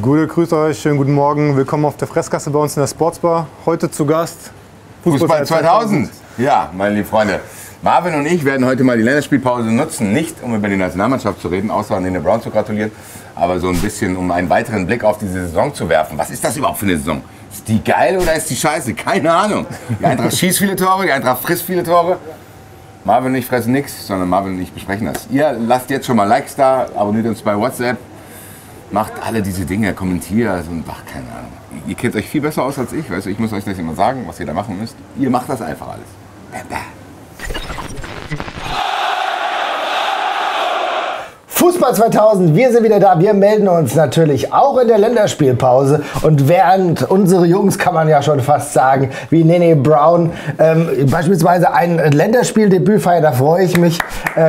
Gute Grüße euch, schönen guten Morgen. Willkommen auf der Fresskasse bei uns in der Sportsbar. Heute zu Gast Fußball 2000. Ja, meine lieben Freunde. Marvin und ich werden heute mal die Länderspielpause nutzen, nicht um über die Nationalmannschaft zu reden, außer an den Brown zu gratulieren, aber so ein bisschen, um einen weiteren Blick auf diese Saison zu werfen. Was ist das überhaupt für eine Saison? Ist die geil oder ist die scheiße? Keine Ahnung. Die Eintracht schießt viele Tore, die Eintracht frisst viele Tore. Marvin und ich fressen nichts, sondern Marvin und ich besprechen das. Ihr lasst jetzt schon mal Likes da, abonniert uns bei WhatsApp, macht alle diese Dinge, kommentiert und ach, keine Ahnung. Ihr kennt euch viel besser aus als ich, weißt du, ich muss euch das immer sagen, was ihr da machen müsst. Ihr macht das einfach alles. Fußball 2000, wir sind wieder da. Wir melden uns natürlich auch in der Länderspielpause. Und während unsere Jungs, kann man ja schon fast sagen, wie Nene Brown, beispielsweise ein Länderspieldebüt feiern, da freue ich mich.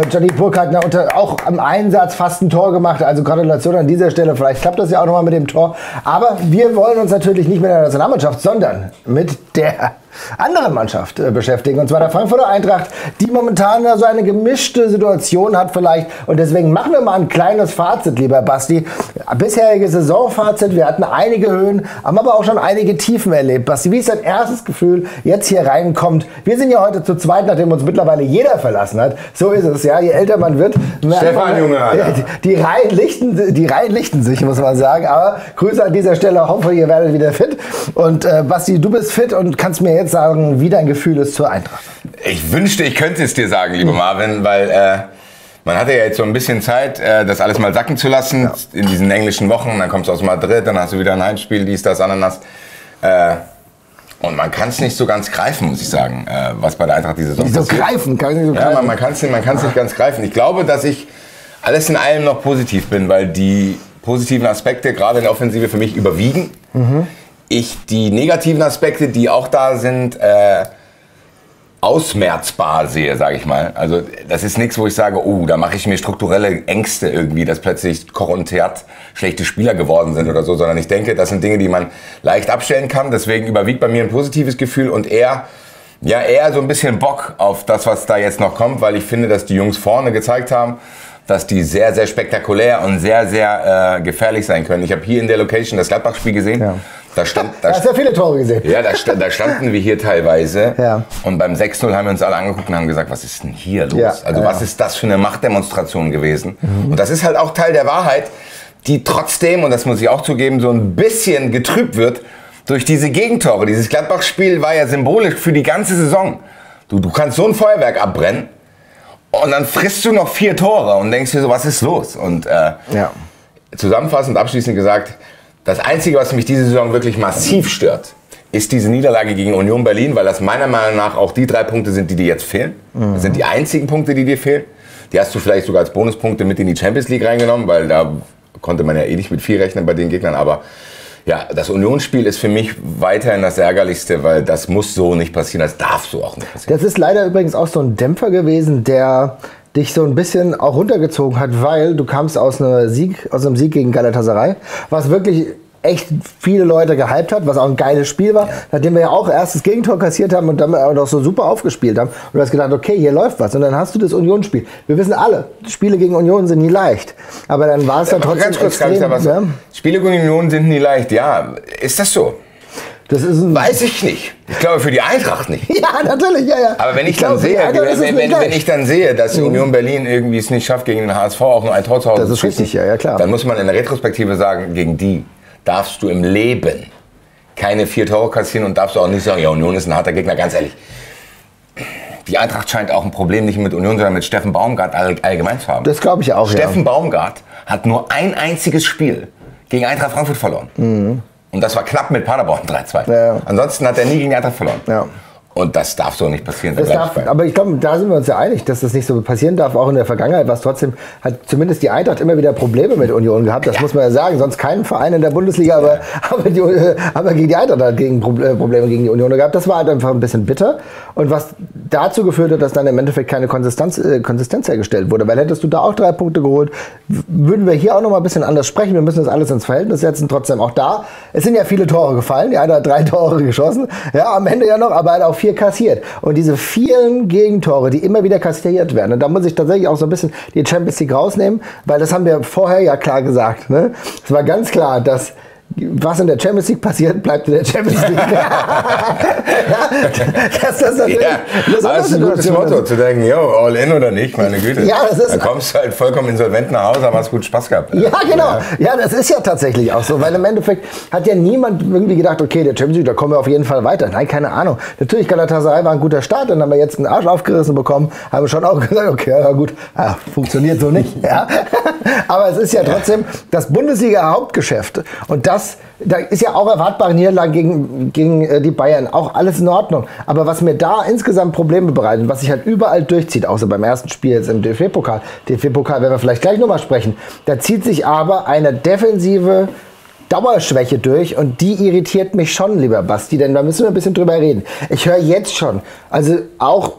Johnny Burkhardt auch am Einsatz fast ein Tor gemacht. Also Gratulation an dieser Stelle. Vielleicht klappt das ja auch nochmal mit dem Tor. Aber wir wollen uns natürlich nicht mit der Nationalmannschaft, sondern mit der anderen Mannschaft beschäftigen, und zwar der Frankfurter Eintracht, die momentan so eine gemischte Situation hat vielleicht, und deswegen machen wir mal ein kleines Fazit, lieber Basti. Bisherige Saisonfazit, wir hatten einige Höhen, haben aber auch schon einige Tiefen erlebt. Basti, wie ist dein erstes Gefühl, jetzt hier reinkommt? Wir sind ja heute zu zweit, nachdem uns mittlerweile jeder verlassen hat. So ist es, ja, je älter man wird. Stefan, Junge, die Reihen lichten sich, muss man sagen, aber Grüße an dieser Stelle, hoffe, ihr werdet wieder fit. Und Basti, du bist fit und kannst mir jetzt sagen, wie dein Gefühl ist zur Eintracht. Ich wünschte, ich könnte es dir sagen, lieber Marvin, weil man hatte ja jetzt so ein bisschen Zeit, das alles mal sacken zu lassen, in diesen englischen Wochen. Dann kommst du aus Madrid, dann hast du wieder ein Heimspiel, dies, das, Ananas. Und man kann es nicht so ganz greifen, muss ich sagen, was bei der Eintracht diese Saison passiert. Greifen? Kann ich nicht so greifen? Ja, man kann es nicht ganz greifen. Ich glaube, dass ich alles in allem noch positiv bin, weil die positiven Aspekte gerade in der Offensive für mich überwiegen. Ich die negativen Aspekte, die auch da sind, ausmerzbar sehe, sage ich mal. Also das ist nichts, wo ich sage, oh, da mache ich mir strukturelle Ängste irgendwie, dass plötzlich Koch und Theat schlechte Spieler geworden sind oder so, sondern ich denke, das sind Dinge, die man leicht abstellen kann. Deswegen überwiegt bei mir ein positives Gefühl und eher so ein bisschen Bock auf das, was da jetzt noch kommt, weil ich finde, dass die Jungs vorne gezeigt haben, dass die sehr, sehr spektakulär und sehr, sehr gefährlich sein können. Ich habe hier in der Location das Gladbach-Spiel gesehen. Ja. Da hast ja viele Tore gesehen. Ja, da standen wir hier teilweise. Ja. Und beim 6-0 haben wir uns alle angeguckt und haben gesagt, was ist denn hier los? Ja, also was ist das für eine Machtdemonstration gewesen? Und das ist halt auch Teil der Wahrheit, die trotzdem, und das muss ich auch zugeben, so ein bisschen getrübt wird durch diese Gegentore. Dieses Gladbach-Spiel war ja symbolisch für die ganze Saison. Du kannst so ein Feuerwerk abbrennen und dann frisst du noch 4 Tore und denkst dir so, was ist los? Und zusammenfassend, abschließend gesagt, das Einzige, was mich diese Saison wirklich massiv stört, ist diese Niederlage gegen Union Berlin, weil das meiner Meinung nach auch die 3 Punkte sind, die dir jetzt fehlen. Das sind die einzigen Punkte, die dir fehlen. Die hast du vielleicht sogar als Bonuspunkte mit in die Champions League reingenommen, weil da konnte man ja eh nicht mit viel rechnen bei den Gegnern. Aber ja, das Unionsspiel ist für mich weiterhin das Ärgerlichste, weil das muss so nicht passieren, das darf so auch nicht passieren. Das ist leider übrigens auch so ein Dämpfer gewesen, der dich so ein bisschen auch runtergezogen hat, weil du kamst aus einem Sieg gegen Galatasaray, was wirklich echt viele Leute gehypt hat, was auch ein geiles Spiel war, nachdem wir ja auch erst das Gegentor kassiert haben und dann auch so super aufgespielt haben. Und du hast gedacht, okay, hier läuft was. Und dann hast du das Unionsspiel. Wir wissen alle, Spiele gegen Union sind nie leicht. Aber dann war es dann trotzdem ganz kurz, extrem. Spiele gegen Union sind nie leicht, ja. Ist das so? Das ist weiß ich nicht. Ich glaube für die Eintracht nicht. Ja, natürlich, ja. Aber wenn ich dann sehe, dass Union Berlin irgendwie es nicht schafft, gegen den HSV auch nur ein Tor zu Hause zu schießen, das ist richtig, ja, klar. Dann muss man in der Retrospektive sagen, gegen die darfst du im Leben keine 4 Tore kassieren und darfst du auch nicht sagen, ja, Union ist ein harter Gegner, ganz ehrlich. Die Eintracht scheint auch ein Problem nicht mit Union, sondern mit Steffen Baumgart allgemein zu haben. Das glaube ich auch, Steffen Baumgart hat nur ein einziges Spiel gegen Eintracht Frankfurt verloren. Und das war knapp mit Paderborn 3-2. Ja. Ansonsten hat er nie gegen die Eintracht verloren. Ja. Und das darf so nicht passieren. Aber ich glaube, da sind wir uns ja einig, dass das nicht so passieren darf, auch in der Vergangenheit. Was trotzdem hat zumindest die Eintracht immer wieder Probleme mit Union gehabt. Das muss man ja sagen. Sonst kein Verein in der Bundesliga, aber gegen die Eintracht hat Probleme gegen die Union gehabt. Das war halt einfach ein bisschen bitter. Und was dazu geführt hat, dass dann im Endeffekt keine Konsistenz hergestellt wurde. Weil hättest du da auch 3 Punkte geholt, würden wir hier auch noch mal ein bisschen anders sprechen. Wir müssen das alles ins Verhältnis setzen. Trotzdem auch da. Es sind ja viele Tore gefallen. Die Eintracht hat 3 Tore geschossen. Ja, am Ende ja noch, aber halt auch 4 kassiert. Und diese vielen Gegentore, die immer wieder kassiert werden, und da muss ich tatsächlich auch so ein bisschen die Champions League rausnehmen, weil das haben wir vorher ja klar gesagt. Ne? Es war ganz klar, dass was in der Champions League passiert, bleibt in der Champions League. Das ist ein gutes Motto, zu denken, yo, all in oder nicht, meine Güte. Ja, dann kommst du halt vollkommen insolvent nach Hause, aber hast gut Spaß gehabt. Ja, genau. Ja, das ist ja tatsächlich auch so, weil im Endeffekt hat ja niemand irgendwie gedacht, okay, der Champions League, da kommen wir auf jeden Fall weiter. Nein, keine Ahnung. Natürlich, Galatasaray war ein guter Start, dann haben wir jetzt einen Arsch aufgerissen bekommen, haben wir schon auch gesagt, okay, ja gut, funktioniert so nicht. Ja. Aber es ist ja trotzdem das Bundesliga-Hauptgeschäft und da ist ja auch erwartbare Niederlagen gegen die Bayern, auch alles in Ordnung. Aber was mir da insgesamt Probleme bereitet, was sich halt überall durchzieht, außer beim ersten Spiel jetzt im DFB-Pokal, werden wir vielleicht gleich nochmal sprechen, da zieht sich aber eine defensive Dauerschwäche durch und die irritiert mich schon, lieber Basti, denn da müssen wir ein bisschen drüber reden. Ich höre jetzt schon, also auch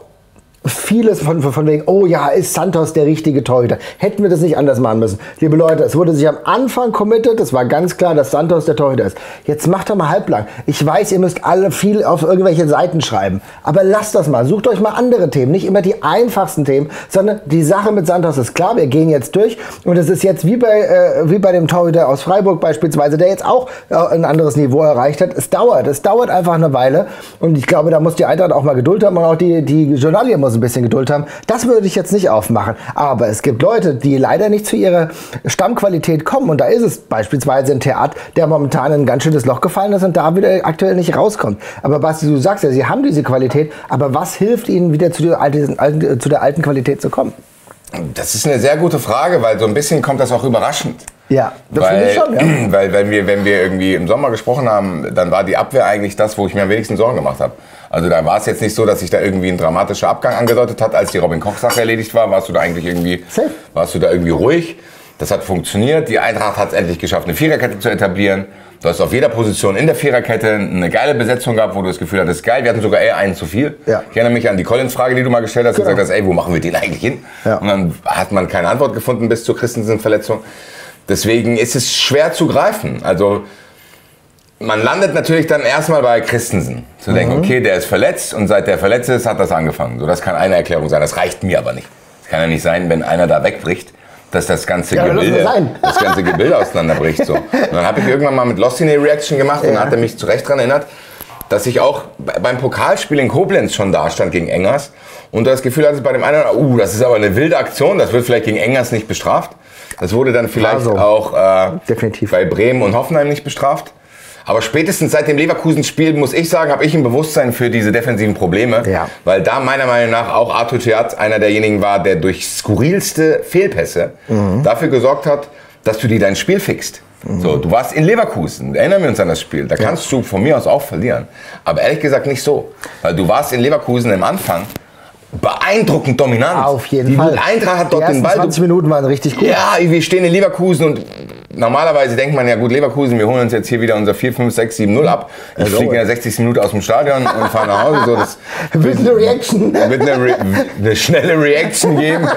vieles von wegen, oh ja, ist Santos der richtige Torhüter. Hätten wir das nicht anders machen müssen. Liebe Leute, es wurde sich am Anfang committed, es war ganz klar, dass Santos der Torhüter ist. Jetzt macht er mal halblang. Ich weiß, ihr müsst alle viel auf irgendwelche Seiten schreiben, aber lasst das mal. Sucht euch mal andere Themen, nicht immer die einfachsten Themen, sondern die Sache mit Santos ist klar, wir gehen jetzt durch und es ist jetzt wie bei dem Torhüter aus Freiburg beispielsweise, der jetzt auch ein anderes Niveau erreicht hat. Es dauert einfach eine Weile und ich glaube, da muss die Eintracht auch mal Geduld haben und auch die Journalier muss ein bisschen Geduld haben. Das würde ich jetzt nicht aufmachen. Aber es gibt Leute, die leider nicht zu ihrer Stammqualität kommen. Und da ist es beispielsweise ein Theater, der momentan in ein ganz schönes Loch gefallen ist und da wieder aktuell nicht rauskommt. Aber Basti, du sagst ja, sie haben diese Qualität. Aber was hilft ihnen wieder zu der alten Qualität zu kommen? Das ist eine sehr gute Frage, weil so ein bisschen kommt das auch überraschend. Ja, das finde ich schon. Ja. Weil wenn wir irgendwie im Sommer gesprochen haben, dann war die Abwehr eigentlich das, wo ich mir am wenigsten Sorgen gemacht habe. Also da war es jetzt nicht so, dass sich da irgendwie ein dramatischer Abgang angedeutet hat, als die Robin-Koch-Sache erledigt war. Warst du da irgendwie ruhig? Das hat funktioniert. Die Eintracht hat es endlich geschafft, eine Viererkette zu etablieren. Du hast auf jeder Position in der Viererkette eine geile Besetzung gehabt, wo du das Gefühl hattest, geil, wir hatten sogar eher einen zu viel. Ja. Ich erinnere mich an die Collins-Frage, die du mal gestellt hast, und gesagt hast, ey, wo machen wir den eigentlich hin? Ja. Und dann hat man keine Antwort gefunden bis zur Christensen-Verletzung. Deswegen ist es schwer zu greifen. Also man landet natürlich dann erstmal bei Christensen. Zu denken, okay, der ist verletzt und seit der verletzt ist, hat das angefangen. So, das kann eine Erklärung sein, das reicht mir aber nicht. Es kann ja nicht sein, wenn einer da wegbricht, dass das ganze Gebilde auseinanderbricht. So. Und dann habe ich irgendwann mal mit Lost eine Reaction gemacht und hat er mich zu Recht daran erinnert, dass ich auch beim Pokalspiel in Koblenz schon da stand gegen Engers und das Gefühl hatte bei dem einen, das ist aber eine wilde Aktion, das wird vielleicht gegen Engers nicht bestraft. Das wurde dann vielleicht auch bei Bremen und Hoffenheim nicht bestraft. Aber spätestens seit dem Leverkusen-Spiel, muss ich sagen, habe ich ein Bewusstsein für diese defensiven Probleme. Ja. Weil da meiner Meinung nach auch Arthur Theat einer derjenigen war, der durch skurrilste Fehlpässe dafür gesorgt hat, dass du dir dein Spiel fixst. So, du warst in Leverkusen, erinnern wir uns an das Spiel, da kannst du von mir aus auch verlieren. Aber ehrlich gesagt nicht so. Weil du warst in Leverkusen im Anfang beeindruckend dominant. Auf jeden Fall. Die Eintracht hat dort den Ball. 20 Minuten waren richtig gut. Ja, wir stehen in Leverkusen und normalerweise denkt man ja, gut, Leverkusen, wir holen uns jetzt hier wieder unser 4, 5, 6, 7, 0 ab. Ich fliege in der 60. Minute aus dem Stadion und fahre nach Hause. So, das wird eine Reaction. Wird eine schnelle Reaction geben,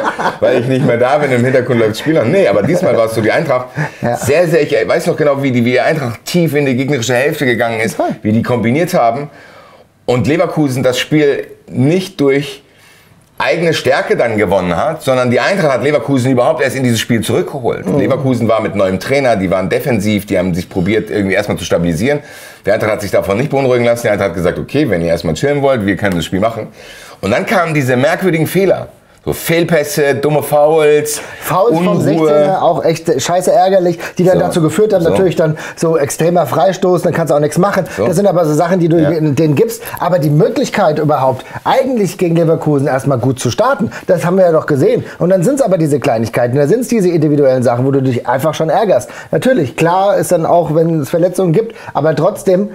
weil ich nicht mehr da bin. Im Hintergrund läuft Spieler. Nee, aber diesmal war es so die Eintracht. Ja. Sehr, sehr, ich weiß noch genau, wie die Eintracht tief in die gegnerische Hälfte gegangen ist, wie die kombiniert haben. Und Leverkusen das Spiel nicht durch eigene Stärke dann gewonnen hat, sondern die Eintracht hat Leverkusen überhaupt erst in dieses Spiel zurückgeholt. Leverkusen war mit neuem Trainer, die waren defensiv, die haben sich probiert irgendwie erstmal zu stabilisieren. Die Eintracht hat sich davon nicht beunruhigen lassen, die Eintracht hat gesagt, okay, wenn ihr erstmal chillen wollt, wir können das Spiel machen. Und dann kamen diese merkwürdigen Fehler. So Fehlpässe, dumme Fouls, Fouls vom 16er, auch echt scheiße ärgerlich, die dann dazu geführt haben, natürlich dann so extremer Freistoß, dann kannst du auch nichts machen. Das sind aber so Sachen, die du denen gibst. Aber die Möglichkeit überhaupt, eigentlich gegen Leverkusen erstmal gut zu starten, das haben wir ja doch gesehen. Und dann sind es aber diese Kleinigkeiten, da sind es diese individuellen Sachen, wo du dich einfach schon ärgerst. Natürlich, klar ist dann auch, wenn es Verletzungen gibt, aber trotzdem,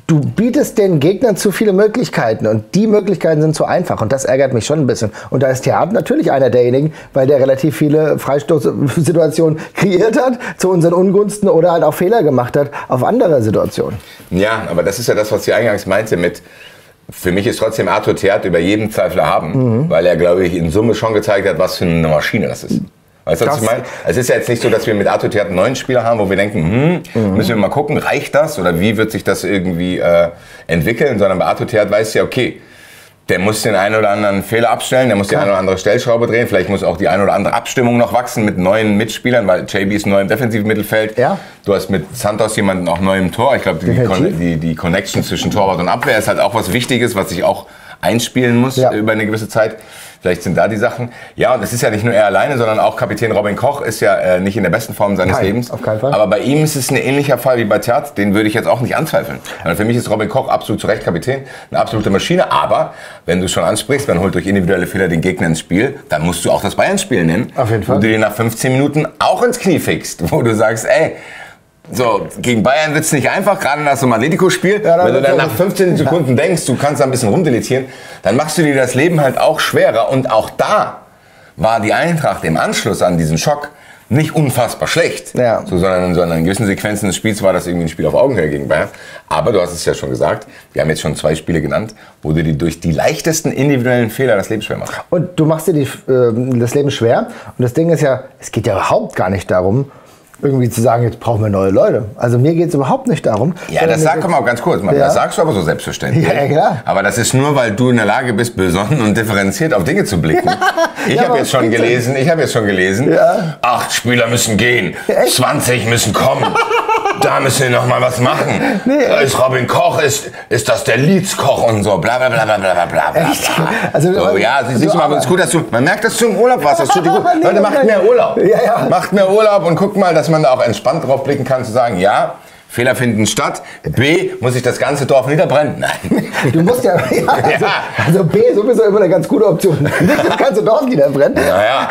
du bietest den Gegnern zu viele Möglichkeiten und die Möglichkeiten sind zu einfach und das ärgert mich schon ein bisschen. Und da ist Theat natürlich einer derjenigen, weil der relativ viele Freistoßsituationen kreiert hat zu unseren Ungunsten oder halt auch Fehler gemacht hat auf andere Situationen. Ja, aber das ist ja das, was ich eingangs meinte mit, für mich ist trotzdem Arthur Theat über jeden Zweifel haben, weil er, glaube ich, in Summe schon gezeigt hat, was für eine Maschine das ist. Weißt du, was ich meine? Es ist ja jetzt nicht so, dass wir mit Arthur Theat einen neuen Spieler haben, wo wir denken, müssen wir mal gucken, reicht das oder wie wird sich das irgendwie entwickeln, sondern bei Arthur Theat weißt du ja, okay, Der muss den einen oder anderen Fehler abstellen, der muss die eine oder andere Stellschraube drehen, vielleicht muss auch die eine oder andere Abstimmung noch wachsen mit neuen Mitspielern, weil JB ist neu im defensiven Mittelfeld. Ja. Du hast mit Santos jemanden auch neu im Tor. Ich glaube, die Connection zwischen Torwart und Abwehr ist halt auch was Wichtiges, was sich auch einspielen muss über eine gewisse Zeit. Vielleicht sind da die Sachen. Ja, und es ist ja nicht nur er alleine, sondern auch Kapitän Robin Koch ist ja nicht in der besten Form seines Lebens. Auf keinen Fall. Aber bei ihm ist es ein ähnlicher Fall wie bei Thiath. Den würde ich jetzt auch nicht anzweifeln. Also für mich ist Robin Koch absolut zu Recht Kapitän, eine absolute Maschine. Aber wenn du schon ansprichst, man holt durch individuelle Fehler den Gegner ins Spiel, dann musst du auch das Bayern-Spiel nehmen. Auf jeden Fall. Wo du dir nach 15 Minuten auch ins Knie fickst. Wo du sagst, ey, so, gegen Bayern wird es nicht einfach, gerade nach so einem Atletico-Spiel. Ja, wenn du dann nach 15 Sekunden denkst, du kannst da ein bisschen rumdeletieren, dann machst du dir das Leben halt auch schwerer. Und auch da war die Eintracht im Anschluss an diesen Schock nicht unfassbar schlecht. Ja. So, sondern in gewissen Sequenzen des Spiels war das irgendwie ein Spiel auf Augenhöhe gegen Bayern. Aber du hast es ja schon gesagt, wir haben jetzt schon 2 Spiele genannt, wo du dir durch die leichtesten individuellen Fehler das Leben schwer machst. Und du machst dir das Leben schwer. Und das Ding ist ja, es geht ja überhaupt gar nicht darum, irgendwie zu sagen, jetzt brauchen wir neue Leute. Also mir geht es überhaupt nicht darum. Ja, das komm mal ganz kurz. Das sagst du aber so selbstverständlich. Ja, klar. Aber das ist nur, weil du in der Lage bist, besonnen und differenziert auf Dinge zu blicken. Ich habe jetzt schon gelesen, 8 Spieler müssen gehen, 20 müssen kommen. Da müssen wir noch mal was machen. Ist Robin Koch, ist das der Leeds-Koch und so, bla bla bla bla bla bla bla. Also, so, ja, siehst du mal, es ist gut, dass man merkt, dass du im Urlaub warst. Das tut dir gut. Leute, macht mehr Urlaub. Macht mehr Urlaub und guckt mal, dass man da auch entspannt drauf blicken kann, zu sagen, ja, Fehler finden statt. B, muss ich das ganze Dorf niederbrennen? Nein. Du musst also B ist sowieso immer eine ganz gute Option. Nicht das ganze Dorf niederbrennen. Ja.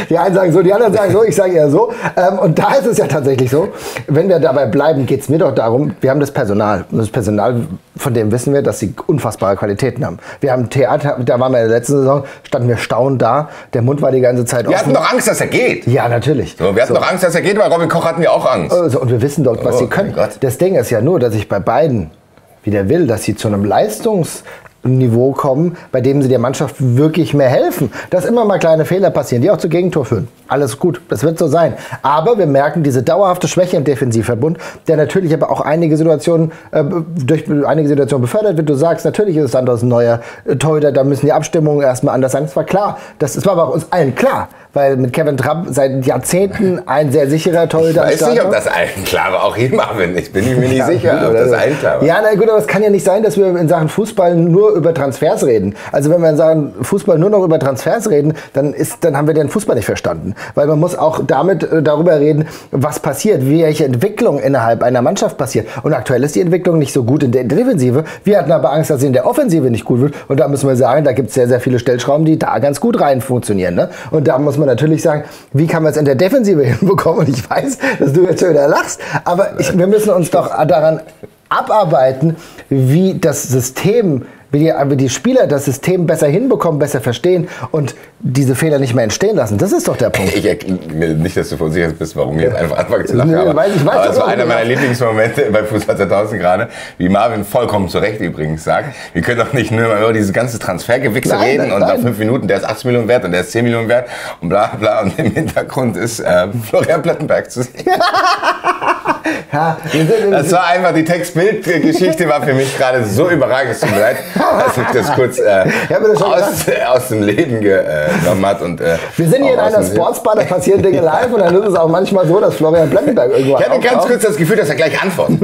Die einen sagen so, die anderen sagen so, ich sage eher so. Und da ist es ja tatsächlich so, wenn wir dabei bleiben, geht es mir doch darum, wir haben das Personal. Und das Personal, von dem wissen wir, dass sie unfassbare Qualitäten haben. Wir haben Theater, da waren wir in der letzten Saison, standen wir staunend da. Der Mund war die ganze Zeit offen. Wir hatten doch Angst, dass er geht. Ja, natürlich. So, wir hatten doch Angst, dass er geht, weil Robin Koch hatten wir auch Angst. Und wir wissen doch, was sie können. Das Ding ist ja nur, dass ich bei beiden wieder will, dass sie zu einem Leistungsniveau kommen, bei dem sie der Mannschaft wirklich mehr helfen. Dass immer mal kleine Fehler passieren, die auch zu Gegentor führen. Alles gut, das wird so sein. Aber wir merken diese dauerhafte Schwäche im Defensivverbund, der natürlich aber auch einige Situationen befördert wird. Du sagst, natürlich ist es anders ein neuer Torhüter, da müssen die Abstimmungen erstmal anders sein. Das war klar. Das war aber uns allen klar. Weil mit Kevin Trapp seit Jahrzehnten ein sehr sicherer Torhüter. Ich weiß nicht, ob das allen klar war. Auch hier Marvin. Ich bin mir nicht sicher, ob das allen klar war. Ja, na gut, aber es kann ja nicht sein, dass wir in Sachen Fußball nur über Transfers reden. Also wenn wir in Sachen Fußball nur noch über Transfers reden, dann haben wir den Fußball nicht verstanden. Weil man muss auch darüber reden, was passiert, welche Entwicklung innerhalb einer Mannschaft passiert. Und aktuell ist die Entwicklung nicht so gut in der Defensive. Wir hatten aber Angst, dass sie in der Offensive nicht gut wird. Und da müssen wir sagen, da gibt es sehr, sehr viele Stellschrauben, die da ganz gut rein funktionieren. Ne? Und da muss man natürlich sagen, wie kann man es in der Defensive hinbekommen? Und ich weiß, dass du jetzt schon wieder lachst, aber wir müssen uns doch daran abarbeiten, wie das System, wie die Spieler das System besser hinbekommen, besser verstehen und diese Fehler nicht mehr entstehen lassen. Das ist doch der Punkt. Ich nicht, dass du verunsichert bist, warum ich jetzt einfach anfange zu lachen. Aber das war einer meiner Lieblingsmomente bei Fußball 2000 gerade, wie Marvin vollkommen zu Recht übrigens sagt, wir können doch nicht nur über dieses ganze Transfergewichse reden und nach 5 Minuten, der ist 80 Millionen wert und der ist 10 Millionen wert und bla bla und im Hintergrund ist Florian Plettenberg zu sehen. Das war einfach, die Text-Bild-Geschichte war für mich gerade so überragend, es tut mir leid, dass ich das kurz aus dem Leben genommen hat. Und, wir sind hier in einer Sportsbar, da passieren Dinge live und dann ist es auch manchmal so, dass Florian Plettenberg irgendwo Ich hatte ganz kurz das Gefühl, dass er gleich antwortet.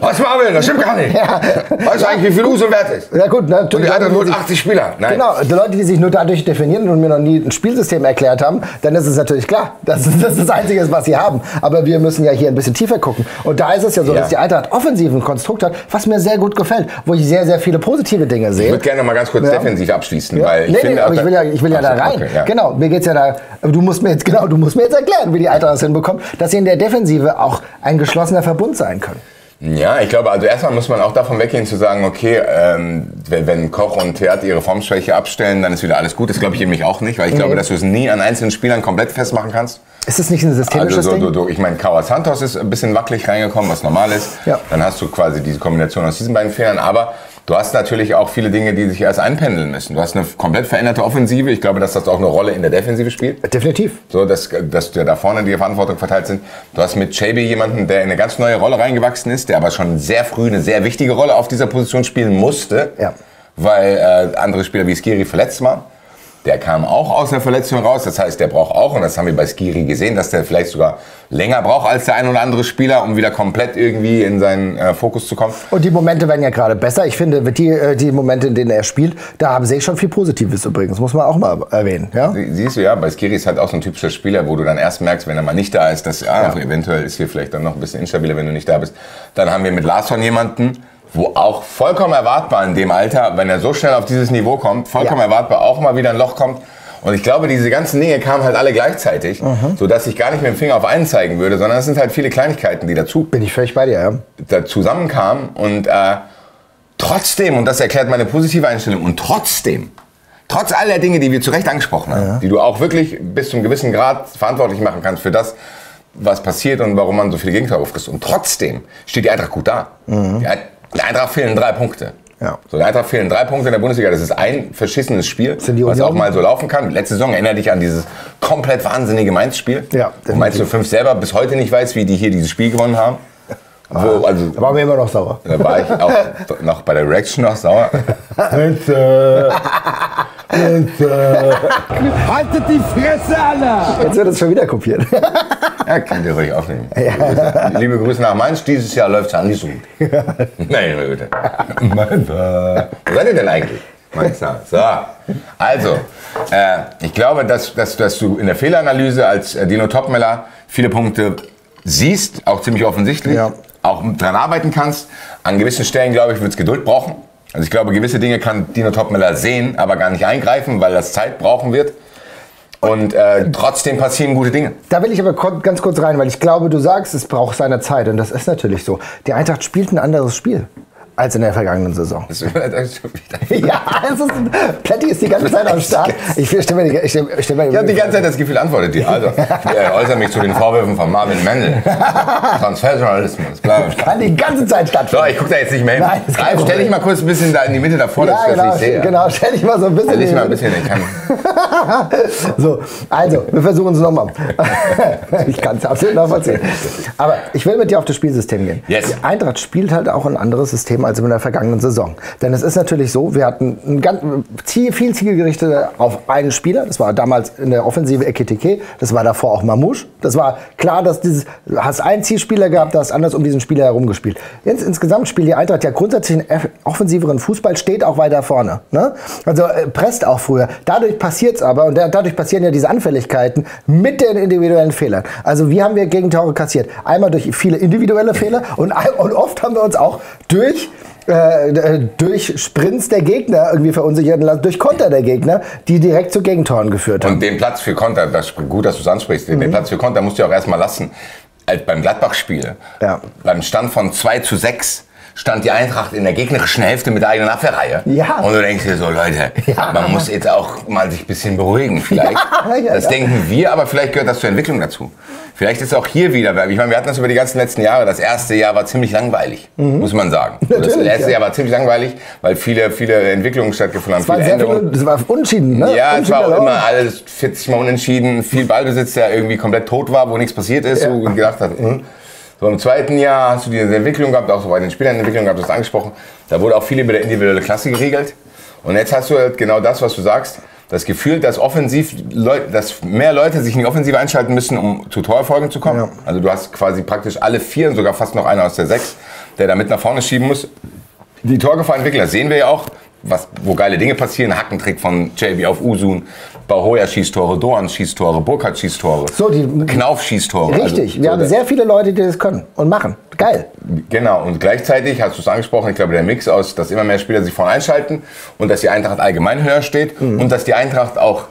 Was Marvin, das stimmt gar nicht. Weißt du eigentlich, wie viel Uso wert ist? Ja gut, natürlich. Und die anderen nur 80 Spieler. Nein. Genau, die Leute, die sich nur dadurch definieren und mir noch nie ein Spielsystem erklärt haben, dann ist es natürlich klar, dass das Einzige ist, was sie haben. Aber wir müssen ja hier ein bisschen tiefer gucken. Und da ist es ja so, dass die Eintracht offensiv ein Konstrukt hat, was mir sehr gut gefällt, wo ich sehr, sehr viele positive Dinge sehe. Ich würde gerne noch mal ganz kurz defensiv abschließen, weil ich finde, aber ich will ja da rein. Okay, genau, mir geht's ja da. Du musst mir jetzt erklären, wie die Eintracht das hinbekommt, dass sie in der Defensive auch ein geschlossener Verbund sein können. Ja, ich glaube, also erstmal muss man auch davon weggehen zu sagen, okay, wenn Koch und Theat ihre Formschwäche abstellen, dann ist wieder alles gut. Das glaube ich nämlich auch nicht, weil ich glaube, dass du es nie an einzelnen Spielern komplett festmachen kannst. Ist das nicht ein systemisches Ding? Ich meine, Cauã Santos ist ein bisschen wackelig reingekommen, was normal ist. Ja. Dann hast du quasi diese Kombination aus diesen beiden Fehlern. Aber Du hast natürlich auch viele Dinge, die sich erst einpendeln müssen. Du hast eine komplett veränderte Offensive. Ich glaube, dass das auch eine Rolle in der Defensive spielt. Definitiv. So, dass da vorne die Verantwortung verteilt sind. Du hast mit JB jemanden, der in eine ganz neue Rolle reingewachsen ist, der aber schon sehr früh eine sehr wichtige Rolle auf dieser Position spielen musste, weil andere Spieler wie Skiri verletzt waren. Der kam auch aus einer Verletzung raus, das heißt, der braucht auch, und das haben wir bei Skiri gesehen, dass der vielleicht sogar länger braucht als der ein oder andere Spieler, um wieder komplett irgendwie in seinen Fokus zu kommen. Und die Momente werden ja gerade besser. Ich finde, die Momente, in denen er spielt, da sehe ich schon viel Positives übrigens, muss man auch mal erwähnen. Ja? Siehst du, ja, bei Skiri ist halt auch so ein typischer Spieler, wo du dann erst merkst, wenn er mal nicht da ist, dass eventuell ist hier vielleicht dann noch ein bisschen instabiler, wenn du nicht da bist. Dann haben wir mit Larsson jemanden, wo auch vollkommen erwartbar in dem Alter, wenn er so schnell auf dieses Niveau kommt, vollkommen erwartbar auch mal wieder ein Loch kommt. Und ich glaube, diese ganzen Dinge kamen halt alle gleichzeitig, sodass ich gar nicht mit dem Finger auf einen zeigen würde, sondern es sind halt viele Kleinigkeiten, die Bin ich völlig bei dir, da zusammenkamen. Und trotzdem, und das erklärt meine positive Einstellung, und trotzdem, trotz all der Dinge, die wir zu Recht angesprochen haben, die du auch wirklich bis zu einem gewissen Grad verantwortlich machen kannst für das, was passiert und warum man so viele Gegentore frisst. Und trotzdem steht die Eintracht gut da. Der Eintracht fehlen 3 Punkte. Ja. So, der Eintracht fehlen 3 Punkte in der Bundesliga. Das ist ein verschissenes Spiel, was auch mal so laufen kann. Letzte Saison, erinnere dich an dieses komplett wahnsinnige Mainz-Spiel. Ja, wo Mainz 05 selber bis heute nicht weiß, wie die hier dieses Spiel gewonnen haben. Da waren wir immer noch sauer. Da war ich auch noch bei der Reaction noch sauer. Haltet die Fresse, Alter! Jetzt wird es schon wieder kopiert. Ja, könnt ihr ruhig aufnehmen. Ja. Liebe Grüße nach Mainz. Dieses Jahr läuft es ja nicht so gut. Nein, bitte. Wo seid ihr denn eigentlich? Mainzer. So. Also, ich glaube, dass du in der Fehleranalyse als Dino Topmeller viele Punkte siehst, auch ziemlich offensichtlich, auch dran arbeiten kannst. An gewissen Stellen, glaube ich, wird es Geduld brauchen. Also ich glaube, gewisse Dinge kann Dino Topmeller sehen, aber gar nicht eingreifen, weil das Zeit brauchen wird. Und trotzdem passieren gute Dinge. Da will ich aber ganz kurz rein, weil ich glaube, du sagst, es braucht seine Zeit. Und das ist natürlich so. Die Eintracht spielt ein anderes Spiel als in der vergangenen Saison. Das ist ja, Plätti ist die ganze Zeit am Start. Ich habe die ganze Zeit das Gefühl, antwortet dir. Also, ich äußere mich zu den Vorwürfen von Marvin Mendel. Transferjournalismus. Das kann die ganze Zeit stattfinden. So, ich gucke da jetzt nicht mehr hin. Nein, stell dich mal kurz ein bisschen da in die Mitte davor, dass ich das nicht sehe. Genau, stell dich mal so ein bisschen. Stell dich mal ein bisschen, ich kann. So, also, wir versuchen es nochmal. Ich kann es absolut nachvollziehen. Aber ich will mit dir auf das Spielsystem gehen. Yes. Die Eintracht spielt halt auch ein anderes System als in der vergangenen Saison. Denn es ist natürlich so, wir hatten viel zielgerichtet auf einen Spieler. Das war damals in der Offensive Ekitike. Das war davor auch Mamouche. Das war klar, dass du hast einen Zielspieler gehabt, du hast anders um diesen Spieler herum gespielt. Jetzt insgesamt spielt die Eintracht ja grundsätzlich einen offensiveren Fußball, steht auch weiter vorne. Ne? Also presst auch früher. Dadurch passiert es aber, und dadurch passieren ja diese Anfälligkeiten mit den individuellen Fehlern. Also wie haben wir Gegentore kassiert? Einmal durch viele individuelle Fehler und oft haben wir uns auch durch Sprints der Gegner irgendwie verunsichern lassen, durch Konter der Gegner, die direkt zu Gegentoren geführt haben. Und den Platz für Konter, gut, dass du es ansprichst, den Platz für Konter musst du ja auch erstmal lassen. Beim Gladbach-Spiel, beim Stand von 2:6, stand die Eintracht in der gegnerischen Hälfte mit der eigenen Abwehrreihe. Ja. Und du denkst dir so, Leute, man muss jetzt auch mal sich ein bisschen beruhigen vielleicht. Das denken wir, aber vielleicht gehört das zur Entwicklung dazu. Vielleicht ist auch hier wieder, ich meine, wir hatten das über die ganzen letzten Jahre, das erste Jahr war ziemlich langweilig, muss man sagen. Das erste Jahr war ziemlich langweilig, weil viele Entwicklungen stattgefunden haben. Das war unentschieden, ne? Ja, es war auch immer alles 40 Mal unentschieden, viel Ballbesitz, der irgendwie komplett tot war, wo nichts passiert ist, wo du gedacht hast, So, im zweiten Jahr hast du diese Entwicklung gehabt, auch so bei den Spielern Entwicklung gehabt, du hast angesprochen. Da wurde auch viel über die individuelle Klasse geregelt. Und jetzt hast du halt genau das, was du sagst. Das Gefühl, dass dass mehr Leute sich in die Offensive einschalten müssen, um zu Torerfolgen zu kommen. Ja. Also du hast quasi praktisch alle 4 und sogar fast noch einer aus der 6, der da mit nach vorne schieben muss. Die Torgefahrentwickler sehen wir ja auch, wo geile Dinge passieren. Hackentrick von JB auf Usun, Bahoya Schießtore, Doan Schießtore, Burkhardt Schießtore, Knauf Schießtore. Richtig, also, wir haben sehr viele Leute, die das können und machen. Geil. Genau, und gleichzeitig hast du es angesprochen, ich glaube, der Mix aus, dass immer mehr Spieler sich vorne einschalten und dass die Eintracht allgemein höher steht und dass die Eintracht auch,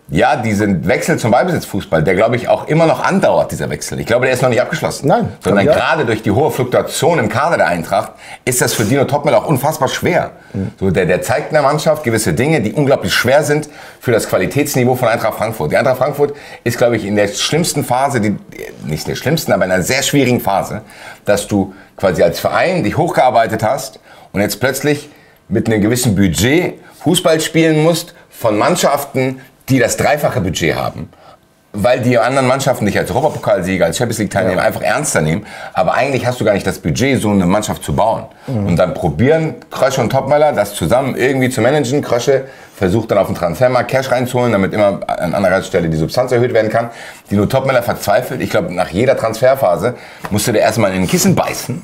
diesen Wechsel zum Ballbesitzfußball, der, glaube ich, auch immer noch andauert, dieser Wechsel. Ich glaube, der ist noch nicht abgeschlossen. Nein. Sondern gerade durch die hohe Fluktuation im Kader der Eintracht ist das für Dino Topmeller auch unfassbar schwer. So, der zeigt in der Mannschaft gewisse Dinge, die unglaublich schwer sind für das Qualitätsniveau von Eintracht Frankfurt. Die Eintracht Frankfurt ist, glaube ich, in der schlimmsten Phase, nicht in der schlimmsten, aber in einer sehr schwierigen Phase, dass du quasi als Verein dich hochgearbeitet hast und jetzt plötzlich mit einem gewissen Budget Fußball spielen musst von Mannschaften, die das dreifache Budget haben. Weil die anderen Mannschaften dich als Europapokalsieger, als Champions League Teilnehmer einfach ernster nehmen. Aber eigentlich hast du gar nicht das Budget, so eine Mannschaft zu bauen. Und dann probieren Krösche und Topmöller das zusammen irgendwie zu managen. Krösche versucht dann auf den Transfermarkt Cash reinzuholen, damit immer an anderer Stelle die Substanz erhöht werden kann. Die nur Topmöller verzweifelt. Ich glaube, nach jeder Transferphase musste der erstmal in den Kissen beißen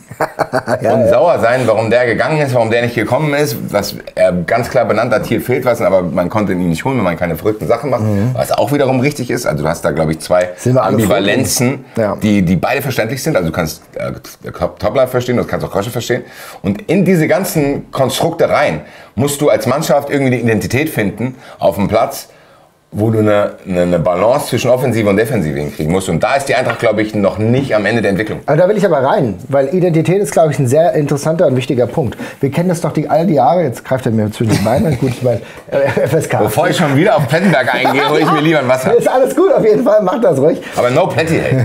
und sauer sein, warum der gegangen ist, warum der nicht gekommen ist. Was er ganz klar benannt hat, hier fehlt was, aber man konnte ihn nicht holen, wenn man keine verrückten Sachen macht. Was auch wiederum richtig ist. Also du hast da, glaube ich, zwei Ambivalenzen, die beide verständlich sind. Also du kannst Topmöller verstehen, du kannst auch Krösche verstehen. Und in diese ganzen Konstrukte rein musst du als Mannschaft irgendwie eine Identität finden auf dem Platz, wo du eine Balance zwischen Offensive und Defensive hinkriegen musst. Und da ist die Eintracht, glaube ich, noch nicht am Ende der Entwicklung. Aber da will ich aber rein, weil Identität ist, glaube ich, ein sehr interessanter und wichtiger Punkt. Wir kennen das doch all die Jahre, jetzt greift er mir zwischen die Beine, gut, ich meine, FSK. Bevor ich schon wieder auf Plettenberg eingehe, hole ich mir lieber ein Wasser. Ist alles gut, auf jeden Fall, macht das ruhig. Aber no Plätti, hey.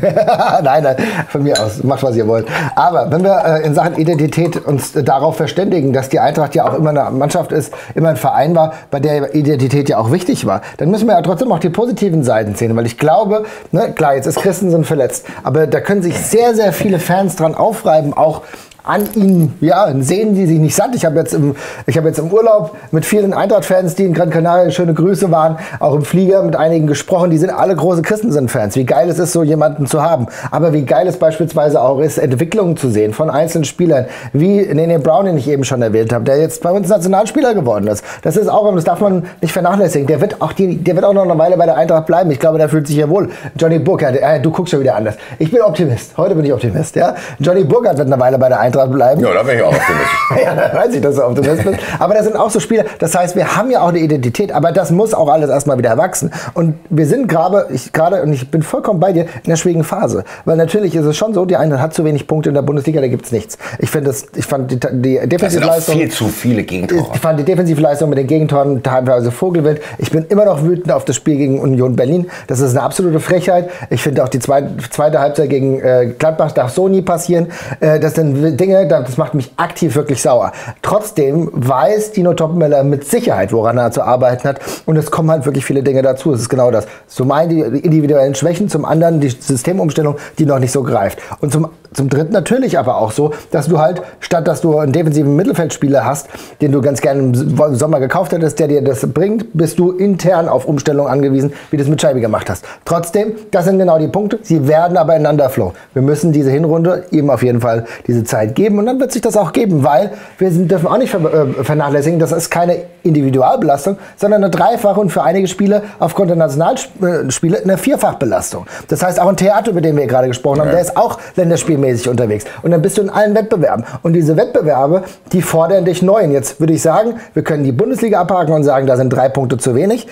Nein, von mir aus, macht was ihr wollt. Aber wenn wir in Sachen Identität uns darauf verständigen, dass die Eintracht ja auch immer eine Mannschaft ist, immer ein Verein war, bei der Identität ja auch wichtig war, dann müssen wir ja trotzdem auch die positiven Seiten sehen, weil ich glaube, ne, klar, jetzt ist Christensen verletzt, aber da können sich sehr, sehr viele Fans dran aufreiben, auch an ihnen, ja, sehen die sich nicht satt. Ich habe jetzt im Urlaub mit vielen Eintracht-Fans, die in Gran Canaria, schöne Grüße waren, auch im Flieger mit einigen gesprochen, die sind alle große Christensen-Fans. Wie geil es ist, so jemanden zu haben. Aber wie geil es beispielsweise auch ist, Entwicklungen zu sehen von einzelnen Spielern, wie Nene Brown, den ich eben schon erwähnt habe, der jetzt bei uns Nationalspieler geworden ist. Das ist auch, das darf man nicht vernachlässigen. Der wird auch noch eine Weile bei der Eintracht bleiben. Ich glaube, der fühlt sich hier wohl. Johnny Burkhardt, du guckst schon wieder anders. Ich bin Optimist. Heute bin ich Optimist, ja. Johnny Burkhardt wird eine Weile bei der Eintracht bleiben. Ja, da bin ich auch optimistisch. Ja, da weiß ich, dass du Optimist bist. Aber das sind auch so Spieler, das heißt, wir haben ja auch eine Identität, aber das muss auch alles erstmal wieder erwachsen. Und wir sind und ich bin vollkommen bei dir, in der schwierigen Phase. Weil natürlich ist es schon so, die Eintracht hat zu wenig Punkte in der Bundesliga, da gibt es nichts. Ich fand die Defensivleistung... Das sind auch viel zu viele Gegentore. Ich fand die Defensivleistung mit den Gegentoren teilweise Vogelwild. Ich bin immer noch wütend auf das Spiel gegen Union Berlin. Das ist eine absolute Frechheit. Ich finde auch die zweite Halbzeit gegen Gladbach darf so nie passieren. Das sind Dinge, das macht mich aktiv wirklich sauer. Trotzdem weiß Dino Topmöller mit Sicherheit, woran er zu arbeiten hat. Und es kommen halt wirklich viele Dinge dazu. Es ist genau das. Zum einen die individuellen Schwächen, zum anderen die Systemumstellung, die noch nicht so greift. Und zum dritten natürlich aber auch so, dass du halt, statt dass du einen defensiven Mittelfeldspieler hast, den du ganz gerne im Sommer gekauft hättest, der dir das bringt, bist du intern auf Umstellung angewiesen, wie du es mit Scheibe gemacht hast. Trotzdem, das sind genau die Punkte. Sie werden aber ineinander flowen. Wir müssen diese Hinrunde ihm auf jeden Fall diese Zeit geben und dann wird sich das auch geben, weil wir dürfen auch nicht vernachlässigen, das ist keine Individualbelastung, sondern eine dreifache und für einige Spiele aufgrund der Nationalspiele eine Vierfachbelastung. Das heißt, auch ein Theater, über den wir gerade gesprochen haben, der ist auch länderspielmäßig unterwegs. Und dann bist du in allen Wettbewerben. Und diese Wettbewerbe, die fordern dich neu. Und jetzt würde ich sagen, wir können die Bundesliga abhaken und sagen, da sind 3 Punkte zu wenig.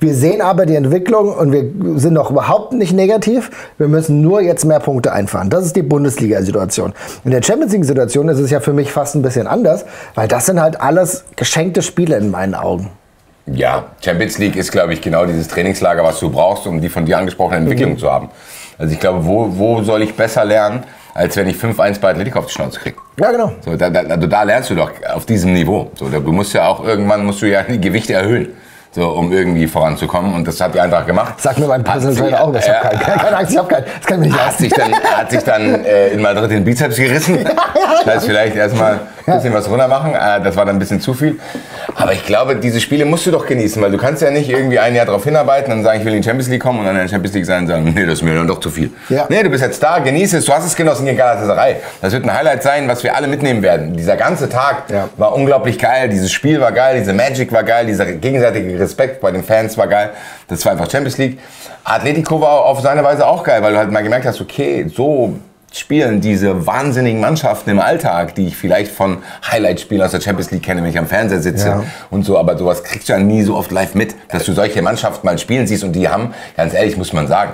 Wir sehen aber die Entwicklung und wir sind noch überhaupt nicht negativ. Wir müssen nur jetzt mehr Punkte einfahren. Das ist die Bundesliga-Situation. In der Champions-League-Situation ist es ja für mich fast ein bisschen anders, weil das sind halt alles geschenkte Spiele in meinen Augen. Ja, Champions League ist, glaube ich, genau dieses Trainingslager, was du brauchst, um die von dir angesprochene Entwicklung zu haben. Also ich glaube, wo soll ich besser lernen, als wenn ich 5-1 bei Atletico auf die Schnauze kriege? Ja, genau. So, da lernst du doch auf diesem Niveau. So, du musst ja auch irgendwann die Gewichte erhöhen. So, um irgendwie voranzukommen. Und das hat die Eintracht gemacht. Sag mir mein Personal Trainer auch, ich habe keine Angst, ich habe keinen. Das kann ich mir nicht leisten. Hat sich dann in Madrid den Bizeps gerissen. Das heißt, vielleicht erstmal ein bisschen was runter machen. Das war dann ein bisschen zu viel. Aber ich glaube, diese Spiele musst du doch genießen, weil du kannst ja nicht irgendwie ein Jahr darauf hinarbeiten und sagen, ich will in die Champions League kommen und dann in der Champions League sein und sagen, nee, das ist mir dann doch zu viel. Ja. Nee, du bist jetzt da, genieße es, du hast es genossen gegen Galatasaray. Das wird ein Highlight sein, was wir alle mitnehmen werden. Dieser ganze Tag war unglaublich geil, dieses Spiel war geil, diese Magic war geil, dieser gegenseitige Respekt bei den Fans war geil. Das war einfach Champions League. Atletico war auf seine Weise auch geil, weil du halt mal gemerkt hast, okay, so spielen diese wahnsinnigen Mannschaften im Alltag, die ich vielleicht von Highlight-Spielen aus der Champions League kenne, wenn ich am Fernseher sitze und so, aber sowas kriegst du ja nie so oft live mit, dass du solche Mannschaften mal spielen siehst und die haben, ganz ehrlich muss man sagen,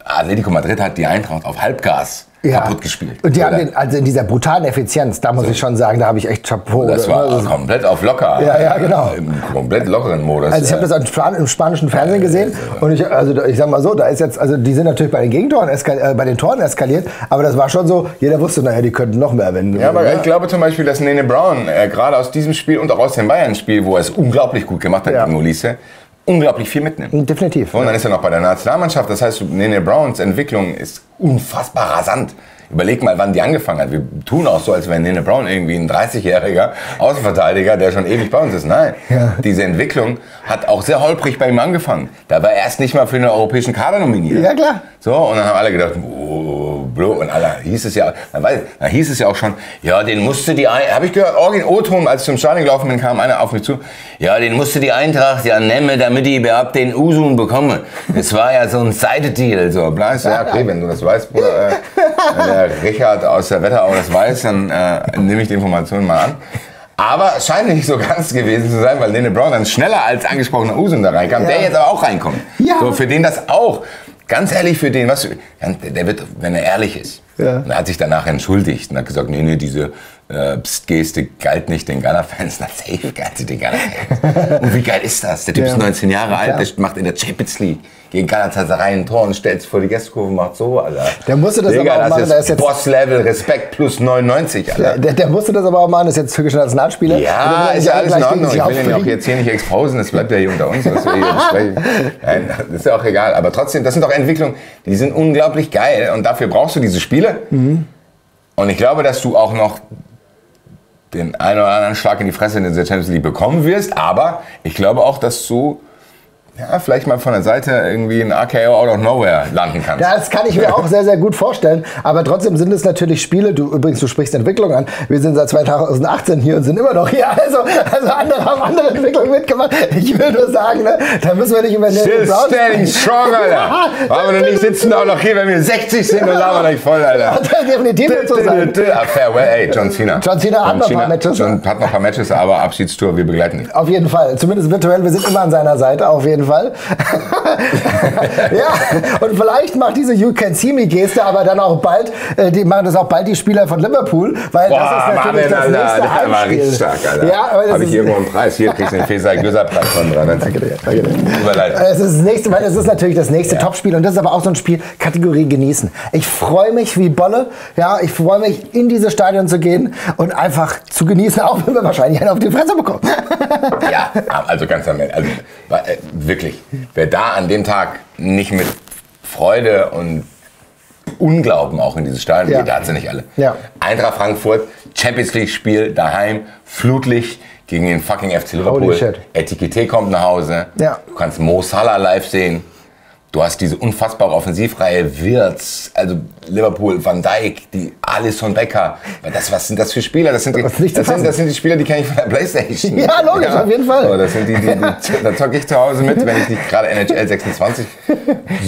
Atletico Madrid hat die Eintracht auf Halbgas kaputt gespielt. Und die haben also in dieser brutalen Effizienz, da muss ich schon sagen, da habe ich echt Chapeau. Das war komplett auf locker. Ja, genau. Im komplett lockeren Modus. Also ich habe das im spanischen Fernsehen gesehen und ich sag mal so, da ist jetzt, also die sind natürlich bei den Gegentoren, bei den Toren eskaliert, aber das war schon so, jeder wusste, naja, die könnten noch mehr wenden. Ja, aber ich glaube zum Beispiel, dass Nene Brown gerade aus diesem Spiel und auch aus dem Bayern-Spiel, wo er es unglaublich gut gemacht hat gegen Ulisse, unglaublich viel mitnimmt. Definitiv. Und dann ist er noch bei der Nationalmannschaft. Das heißt, Nene Browns Entwicklung ist unfassbar rasant. Überleg mal, wann die angefangen hat. Wir tun auch so, als wäre Nene Brown irgendwie ein 30-jähriger Außenverteidiger, der schon ewig bei uns ist. Nein, diese Entwicklung hat auch sehr holprig bei ihm angefangen. Da war er erst nicht mal für den europäischen Kader nominiert. Ja, klar. So, und dann haben alle gedacht, oh, blo, und alle hieß es ja, dann hieß es ja auch schon, ja, den musste habe ich gehört, O-Ton, als ich zum Stadion gelaufen bin, kam einer auf mich zu, ja, den musste die Eintracht ja nehmen, damit ich überhaupt den Usun bekomme. Das war ja so ein Side-Deal, so, bla, ja, okay, wenn du das weißt, Bruder, wenn der Richard aus der Wetterau das weiß, dann nehme ich die Informationen mal an. Aber es scheint nicht so ganz gewesen zu sein, weil Nene Brown dann schneller als angesprochener Usun da reinkam, der jetzt aber auch reinkommt. Ja. So, für den das auch, ganz ehrlich, für den, der wird, wenn er ehrlich ist, und er hat sich danach entschuldigt und hat gesagt, nee, diese Psst-Geste galt nicht den Ghana-Fans. Na, safe galt sie den Ghana-Fans. Und wie geil ist das? Der Typ ist 19 Jahre alt, der macht in der Champions League gegen Galatasaray ein Tor und stellt sich vor die Gästekurve und macht so, Alter. Der musste das Digga, aber auch machen. Das ist jetzt Boss-Level, Respekt plus 99, Alter. Der musste das aber auch machen, das ist jetzt türkischer Nationalspieler. Ja, ist ja alles in Ordnung. Ich will ihn auch jetzt hier nicht exposen, das bleibt ja hier unter uns, was wir hier besprechen. Nein, das ist ja auch egal. Aber trotzdem, das sind doch Entwicklungen, die sind unglaublich geil und dafür brauchst du diese Spiele. Mhm. Und ich glaube, dass du auch noch den einen oder anderen Schlag in die Fresse in der Champions League bekommen wirst, aber ich glaube auch, dass du vielleicht mal von der Seite irgendwie ein RKO out of nowhere landen kannst. Ja, das kann ich mir auch sehr, sehr gut vorstellen. Aber trotzdem sind es natürlich Spiele, du sprichst Entwicklung an. Wir sind seit 2018 hier und sind immer noch hier. Also andere haben andere Entwicklungen mitgemacht. Ich will nur sagen, ne, da müssen wir nicht über Still standing strong, Alter. Weil wir noch nicht sitzen auch noch hier, wenn wir 60 sind und labern euch voll, Alter. Definitiv wird so sein. Farewell, ey, John Cena. Hat noch ein paar Matches. Hat noch ein paar Matches, aber Abschiedstour, wir begleiten ihn. Auf jeden Fall. Zumindest virtuell, wir sind immer an seiner Seite, auf jeden Fall. Ja, und vielleicht macht diese You Can See Me Geste aber dann auch bald, die machen das auch bald die Spieler von Liverpool, weil das ist natürlich das nächste Heimspiel. Der war richtig stark, Alter. Ja, habe ich irgendwo einen Preis. Hier kriegst du den Feser-Göser-Preis von 390. Danke dir. Überleitung. Es ist das nächste, weil es ist natürlich das nächste Topspiel und das ist aber auch so ein Spiel, Kategorie genießen. Ich freue mich wie Bolle, ja, ich freue mich in dieses Stadion zu gehen und einfach zu genießen, auch wenn wir wahrscheinlich einen auf die Fresse bekommen. Ja, also ganz am Ende, also wirklich. Wer da an dem Tag nicht mit Freude und Unglauben auch in dieses Stadion geht, da hat sie nicht alle. Ja. Eintracht Frankfurt, Champions League Spiel, daheim, Flutlicht gegen den fucking FC Liverpool. Etikette kommt nach Hause, du kannst Mo Salah live sehen. Du hast diese unfassbare Offensivreihe, Wirtz, also Liverpool, Van Dijk, die Alisson Becker. Was sind das für Spieler? Das sind die Spieler, die kenne ich von der Playstation. Ja, logisch, auf jeden Fall. So, das sind da zocke ich zu Hause mit, wenn ich nicht gerade NHL 26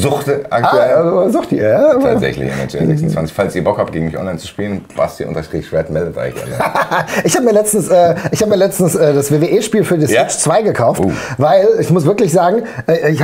suchte aktuell. Sucht ihr, ja? Tatsächlich NHL 26. Falls ihr Bock habt, gegen mich online zu spielen, Basti_Schwert meldet euch. Ich habe mir letztens das WWE-Spiel für die Switch 2 gekauft, weil ich muss wirklich sagen, ich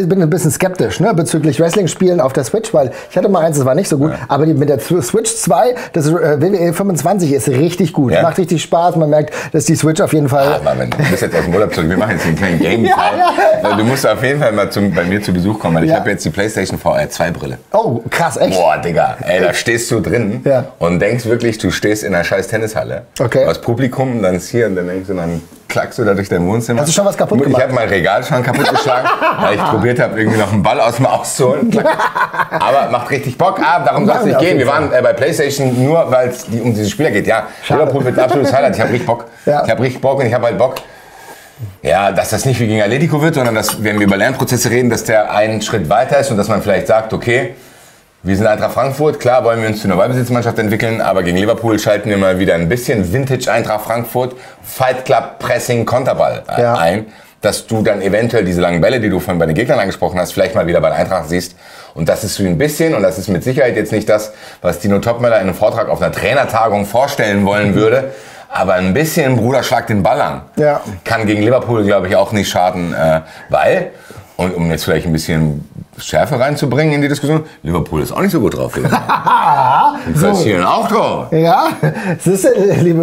bin ein bisschen skeptisch, ne, bezüglich Wrestling-Spielen auf der Switch, weil ich hatte mal eins, das war nicht so gut, aber mit der Switch 2, das WWE 25 ist richtig gut, macht richtig Spaß, man merkt, dass die Switch auf jeden Fall... Du bist jetzt aus dem Urlaub zurück, wir machen jetzt einen kleinen Game-Teil. Du musst auf jeden Fall mal bei mir zu Besuch kommen, weil ich habe jetzt die PlayStation VR 2 Brille. Oh, krass, echt? Boah, Digga, ey, da stehst du drin und denkst wirklich, du stehst in einer scheiß Tennishalle. Okay. Aus Publikum, dann ist hier und dann denkst du, dann klackst du da durch dein Wohnzimmer. Hast du schon was kaputt gemacht? Ich habe mein Regal schon kaputt geschlagen, weil ich probiert habe, irgendwie noch einen Ball aus dem Auszuholen. Aber macht richtig Bock. Darum soll es nicht gehen. Wir waren bei PlayStation nur, weil es um diese Spieler geht. Ja, Liverpool wird ein absolutes Highlight. Ich habe richtig Bock. Ja. Ich habe richtig Bock und ich habe halt Bock, dass das nicht wie gegen Atletico wird, sondern dass, wenn wir über Lernprozesse reden, dass der einen Schritt weiter ist und dass man vielleicht sagt, okay, wir sind Eintracht Frankfurt, klar wollen wir uns zu einer Ballbesitzmannschaft entwickeln, aber gegen Liverpool schalten wir mal wieder ein bisschen Vintage Eintracht Frankfurt, Fight Club, Pressing, Konterball ein, dass du dann eventuell diese langen Bälle, die du vorhin bei den Gegnern angesprochen hast, vielleicht mal wieder bei der Eintracht siehst. Und das ist so ein bisschen, und das ist mit Sicherheit jetzt nicht das, was Dino Topmöller in einem Vortrag auf einer Trainertagung vorstellen wollen würde, aber ein bisschen Bruder schlag den Ball an. Kann gegen Liverpool, glaube ich, auch nicht schaden, weil, und um jetzt vielleicht ein bisschen Schärfe reinzubringen in die Diskussion. Liverpool ist auch nicht so gut drauf. Die kassieren auch drauf. Ja, es ist,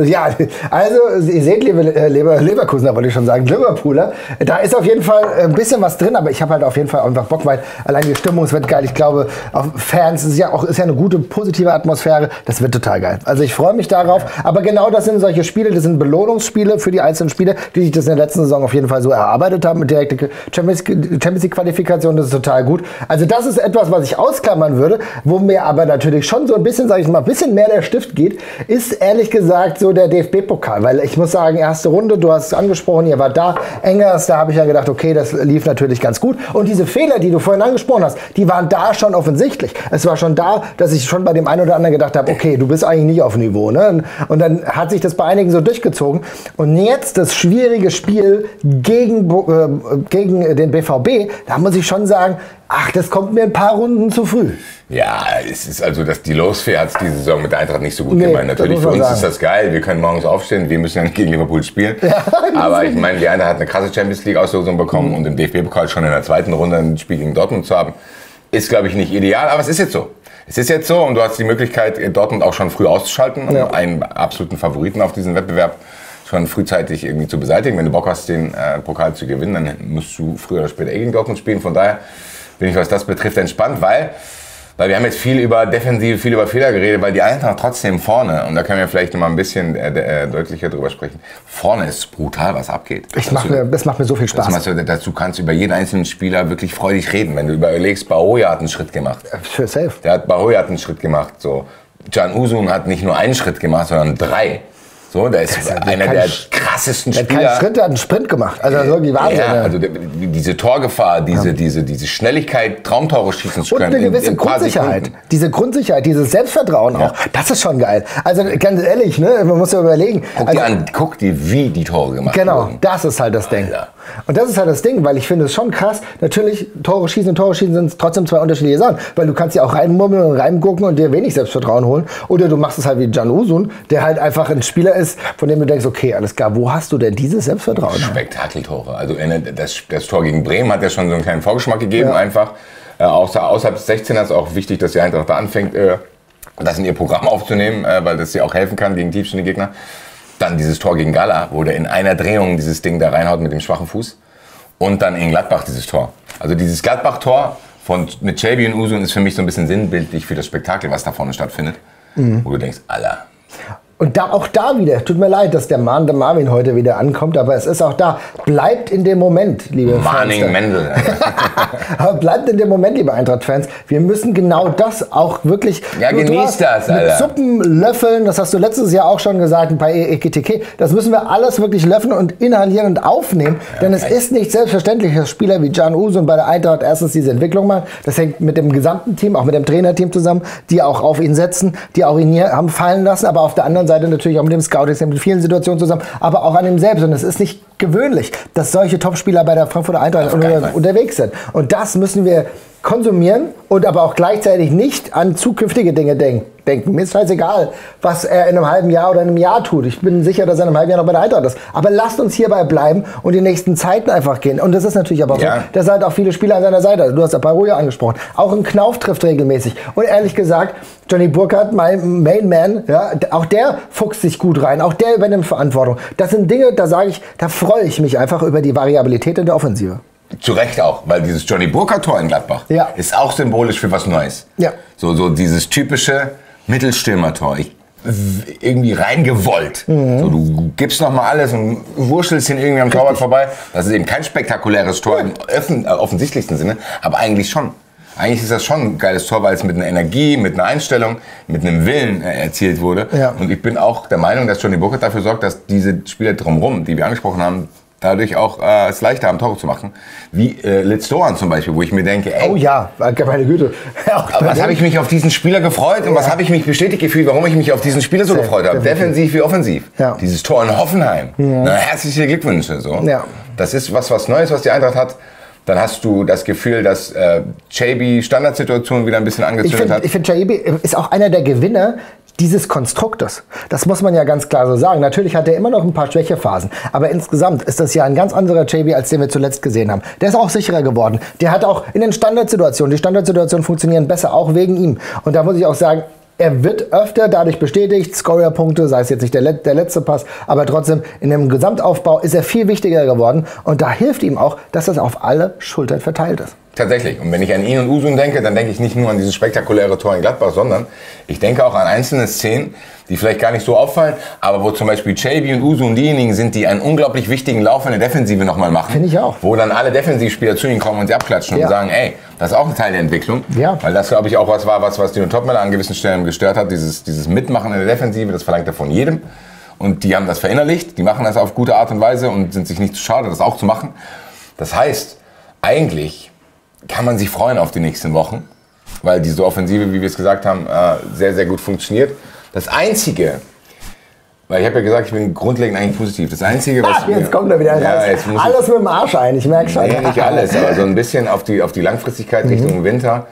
ja, also ihr seht, liebe Leverkusener, wollte ich schon sagen, Liverpooler, da ist auf jeden Fall ein bisschen was drin, aber ich habe halt auf jeden Fall einfach Bock, weil allein die Stimmung, es wird geil. Ich glaube, auf Fans ist ja eine gute, positive Atmosphäre. Das wird total geil. Also ich freue mich darauf, aber genau das sind solche Spiele, das sind Belohnungsspiele für die einzelnen Spiele, die sich das in der letzten Saison auf jeden Fall so erarbeitet haben mit direkter Champions League Qualifikation. Das ist total gut. Also das ist etwas, was ich ausklammern würde, wo mir aber natürlich schon so ein bisschen, sage ich mal, ein bisschen mehr der Stift geht, ist ehrlich gesagt so der DFB-Pokal, weil ich muss sagen, erste Runde, du hast es angesprochen, ihr wart da, Engers, da habe ich ja gedacht, okay, das lief natürlich ganz gut und diese Fehler, die du vorhin angesprochen hast, die waren da schon offensichtlich. Es war schon da, dass ich schon bei dem einen oder anderen gedacht habe, okay, du bist eigentlich nicht auf Niveau, ne? Und dann hat sich das bei einigen so durchgezogen und jetzt das schwierige Spiel gegen den BVB, da muss ich schon sagen, ach, das kommt mir ein paar Runden zu früh. Ja, es ist also, dass die Losfee hat es diese Saison mit der Eintracht nicht so gut gemeint. Natürlich für uns ist das geil, wir können morgens aufstehen, wir müssen ja nicht gegen Liverpool spielen. Ja, aber ich meine, die Eintracht hat eine krasse Champions League Auslosung bekommen und im DFB-Pokal schon in der zweiten Runde ein Spiel gegen Dortmund zu haben, ist, glaube ich, nicht ideal, aber es ist jetzt so. Es ist jetzt so und du hast die Möglichkeit, Dortmund auch schon früh auszuschalten, um einen absoluten Favoriten auf diesen Wettbewerb schon frühzeitig irgendwie zu beseitigen. Wenn du Bock hast, den Pokal zu gewinnen, dann musst du früher oder später gegen Dortmund spielen. Von daher bin ich, was das betrifft, entspannt, weil wir haben jetzt viel über Defensive, viel über Fehler geredet, weil die Eintracht trotzdem vorne, und da können wir vielleicht noch mal ein bisschen deutlicher drüber sprechen, vorne ist brutal, was abgeht. Das macht mir so viel Spaß. Du kannst über jeden einzelnen Spieler wirklich freudig reden. Wenn du überlegst, Bahoja hat einen Schritt gemacht. Für safe. Bahoja hat einen Schritt gemacht. So. Can Uzun hat nicht nur einen Schritt gemacht, sondern 3. So, der ist einer der krassesten Spieler. Der hat keinen Schritt, der hat einen Sprint gemacht. Also wirklich Wahnsinn. Ja, also diese Torgefahr, diese Schnelligkeit, Traumtore schießen zu können. Und eine gewisse Grundsicherheit. Diese Grundsicherheit, dieses Selbstvertrauen auch. Das ist schon geil. Also ganz ehrlich, ne, man muss ja überlegen. Guck dir, wie die Tore gemacht wurden. Genau, das ist halt das Ding. Und das ist halt das Ding, weil ich finde es schon krass. Natürlich, Tore schießen und Tore schießen sind trotzdem zwei unterschiedliche Sachen. Weil du kannst ja auch reinmurmeln und reingucken und dir wenig Selbstvertrauen holen. Oder du machst es halt wie Can Uzun, der halt einfach ein Spieler ist, von dem du denkst, okay, alles klar, wo hast du denn dieses Selbstvertrauen? Spektakeltore. Also das Tor gegen Bremen hat ja schon so einen kleinen Vorgeschmack gegeben, einfach. Außerhalb des 16ers ist auch wichtig, dass die Eintracht da anfängt, das in ihr Programm aufzunehmen, weil das sie auch helfen kann gegen tiefstehende Gegner. Dann dieses Tor gegen Gala, wo der in einer Drehung dieses Ding da reinhaut mit dem schwachen Fuß. Und dann in Gladbach dieses Tor. Also dieses Gladbach-Tor mit Xabi und Uzun ist für mich so ein bisschen sinnbildlich für das Spektakel, was da vorne stattfindet. Wo du denkst, Alter. Und auch da wieder, tut mir leid, dass der Marvin heute wieder ankommt, aber es ist auch da. Bleibt in dem Moment, liebe Fans. Mendel. Aber bleibt in dem Moment, liebe Eintracht-Fans. Wir müssen genau das auch wirklich... Ja, genießt das, Alter. Mit Suppen löffeln, das hast du letztes Jahr auch schon gesagt bei EKTK. Das müssen wir alles wirklich löffeln und inhalieren und aufnehmen. Denn es ist nicht selbstverständlich, dass Spieler wie Can Uzun bei der Eintracht erstens diese Entwicklung machen. Das hängt mit dem gesamten Team, auch mit dem Trainerteam zusammen, die auch auf ihn setzen, die auch ihn hier haben fallen lassen, aber auf der anderen Seite natürlich auch mit dem Scouting, mit vielen Situationen zusammen, aber auch an ihm selbst. Und es ist nicht gewöhnlich, dass solche Topspieler bei der Frankfurter Eintracht unterwegs sind. Und das müssen wir konsumieren und aber auch gleichzeitig nicht an zukünftige Dinge denken. Mir ist scheißegal, was er in einem halben Jahr oder in einem Jahr tut. Ich bin sicher, dass er in einem halben Jahr noch bei der Eintracht ist. Aber lasst uns hierbei bleiben und die nächsten Zeiten einfach gehen. Und das ist natürlich aber auch so, dass er halt auch viele Spieler an seiner Seite hat. Du hast ja Bahoja angesprochen. Auch ein Knauf trifft regelmäßig. Und ehrlich gesagt, Johnny Burkhardt, mein Main Man, ja, auch der fuchst sich gut rein. Auch der übernimmt Verantwortung. Das sind Dinge, da sage ich, da freue ich mich einfach über die Variabilität in der Offensive. Zu Recht auch, weil dieses Johnny Burkhardt-Tor in Gladbach ist auch symbolisch für was Neues. Ja. So dieses typische Mittelstürmer-Tor. Irgendwie reingewollt. So, du gibst noch mal alles und wurschtelst ihn irgendwie am Torwart vorbei. Das ist eben kein spektakuläres Tor im offensichtlichsten Sinne, aber eigentlich schon. Eigentlich ist das schon ein geiles Tor, weil es mit einer Energie, mit einer Einstellung, mit einem Willen erzielt wurde. Ja. Und ich bin auch der Meinung, dass Johnny Burkhardt dafür sorgt, dass diese Spieler drumherum, die wir angesprochen haben, dadurch auch es leichter haben, Tore zu machen. Wie Litz Doan zum Beispiel, wo ich mir denke, ey, oh ja, meine Güte. Was habe ich mich auf diesen Spieler gefreut und was habe ich mich bestätigt gefühlt, warum ich mich auf diesen Spieler so gefreut habe. Defensiv wie offensiv. Ja. Dieses Tor in Hoffenheim. Na, herzliche Glückwünsche. So. Ja. Das ist was Neues, was die Eintracht hat. Dann hast du das Gefühl, dass Xabi Standardsituationen wieder ein bisschen angezündet hat. Ich finde, Xabi ist auch einer der Gewinner, dieses Konstruktes. Das muss man ja ganz klar so sagen. Natürlich hat er immer noch ein paar Schwächephasen, aber insgesamt ist das ja ein ganz anderer JB, als den wir zuletzt gesehen haben. Der ist auch sicherer geworden. Der hat auch in den Standardsituationen, die Standardsituationen funktionieren besser, auch wegen ihm. Und da muss ich auch sagen, er wird öfter dadurch bestätigt, Scorer-Punkte, sei es jetzt nicht der letzte Pass, aber trotzdem in dem Gesamtaufbau ist er viel wichtiger geworden. Und da hilft ihm auch, dass das auf alle Schultern verteilt ist. Tatsächlich. Und wenn ich an ihn und Uzun denke, dann denke ich nicht nur an dieses spektakuläre Tor in Gladbach, sondern ich denke auch an einzelne Szenen, die vielleicht gar nicht so auffallen, aber wo zum Beispiel JB und Uzun diejenigen sind, die einen unglaublich wichtigen Lauf in der Defensive nochmal machen. Finde ich auch. Wo dann alle Defensivspieler zu ihnen kommen und sie abklatschen und sagen, ey, das ist auch ein Teil der Entwicklung. Ja. Weil das, glaube ich, auch was war, was Dino Topmöller an gewissen Stellen gestört hat. Dieses Mitmachen in der Defensive, das verlangt er von jedem. Und die haben das verinnerlicht, die machen das auf gute Art und Weise und sind sich nicht zu schade, das auch zu machen. Das heißt, eigentlich kann man sich freuen auf die nächsten Wochen, weil diese Offensive, wie wir es gesagt haben, sehr, sehr gut funktioniert. Das Einzige, weil ich habe ja gesagt, ich bin grundlegend eigentlich positiv. Das Einzige, was jetzt kommt er wieder raus. Alles mit dem Arsch ein, ich merke schon. Nee, nicht alles, aber so ein bisschen auf die Langfristigkeit Richtung Winter.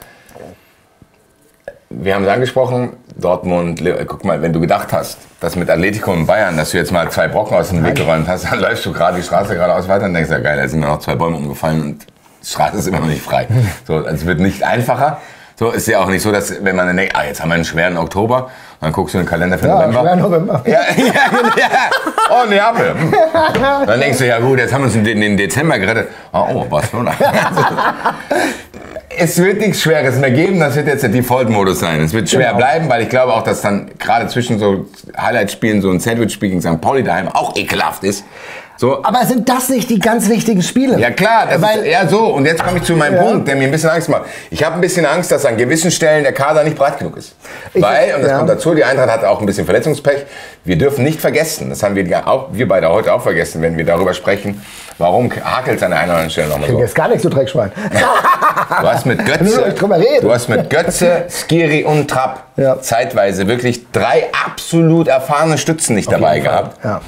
Wir haben es angesprochen, Dortmund, guck mal, wenn du gedacht hast, dass mit Atletico und Bayern, dass du jetzt mal 2 Brocken aus dem Weg geräumt hast, dann läufst du gerade die Straße geradeaus weiter und denkst, ja geil, da sind mir noch 2 Bäume umgefallen und die Straße ist immer noch nicht frei. So, es wird nicht einfacher. So, ist ja auch nicht so, dass wenn man dann denkt, jetzt haben wir einen schweren Oktober, dann guckst du in den Kalender für November. Schweren November. Ja. Oh, Neapel. Dann denkst du, ja gut, jetzt haben wir uns den Dezember gerettet. Oh, Barcelona. Es wird nichts Schweres mehr geben, das wird jetzt der Default-Modus sein. Es wird schwer bleiben, weil ich glaube auch, dass dann gerade zwischen so Highlight-Spielen so ein Sandwich-Spiel gegen St. Pauli daheim auch ekelhaft ist. So. Aber sind das nicht die ganz wichtigen Spiele? Ja klar, ja so. Und jetzt komme ich zu meinem Punkt, der mir ein bisschen Angst macht. Ich habe ein bisschen Angst, dass an gewissen Stellen der Kader nicht breit genug ist. Und das kommt dazu, die Eintracht hat auch ein bisschen Verletzungspech. Wir dürfen nicht vergessen, das haben wir beide heute auch vergessen, wenn wir darüber sprechen, warum hakelt es an der einen oder anderen Stelle nochmal so. Das ist gar nicht so Dreckschwein. Du hast mit Götze, Skiri und Trapp zeitweise wirklich 3 absolut erfahrene Stützen nicht dabei gehabt. Ja.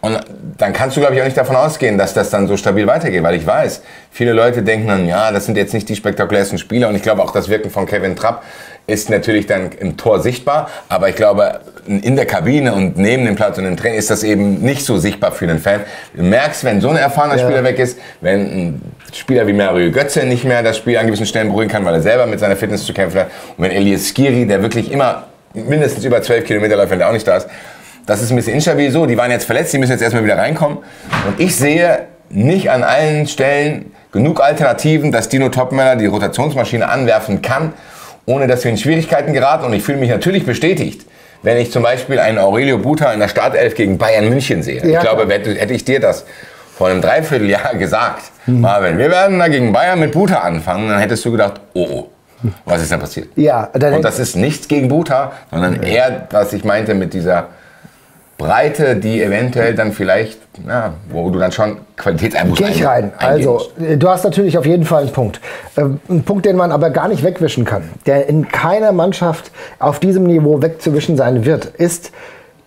Und dann kannst du, glaube ich, auch nicht davon ausgehen, dass das dann so stabil weitergeht, weil ich weiß, viele Leute denken dann, ja, das sind jetzt nicht die spektakulärsten Spieler und ich glaube auch das Wirken von Kevin Trapp ist natürlich dann im Tor sichtbar, aber ich glaube, in der Kabine und neben dem Platz und im Training ist das eben nicht so sichtbar für den Fan. Du merkst, wenn so ein erfahrener Spieler weg ist, wenn ein Spieler wie Mario Götze nicht mehr das Spiel an gewissen Stellen beruhigen kann, weil er selber mit seiner Fitness zu kämpfen hat, und wenn Elias Skiri, der wirklich immer mindestens über 12 Kilometer läuft, wenn der auch nicht da ist, das ist ein bisschen instabil so, die waren jetzt verletzt, die müssen jetzt erstmal wieder reinkommen. Und ich sehe nicht an allen Stellen genug Alternativen, dass Dino Topmöller die Rotationsmaschine anwerfen kann, ohne dass wir in Schwierigkeiten geraten. Und ich fühle mich natürlich bestätigt, wenn ich zum Beispiel einen Aurelio Buta in der Startelf gegen Bayern München sehe. Ja. Ich glaube, hätte ich dir das vor einem Dreivierteljahr gesagt, Marvin, wir werden da gegen Bayern mit Buta anfangen, dann hättest du gedacht, oh. Was ist denn passiert? Ja, und das ist nichts gegen Buta, sondern eher, was ich meinte mit dieser Breite, die eventuell dann vielleicht, wo du dann schon Qualitätseinbußen Geh ich rein. Also, du hast natürlich auf jeden Fall einen Punkt. Einen Punkt, den man aber gar nicht wegwischen kann, der in keiner Mannschaft auf diesem Niveau wegzuwischen sein wird, ist,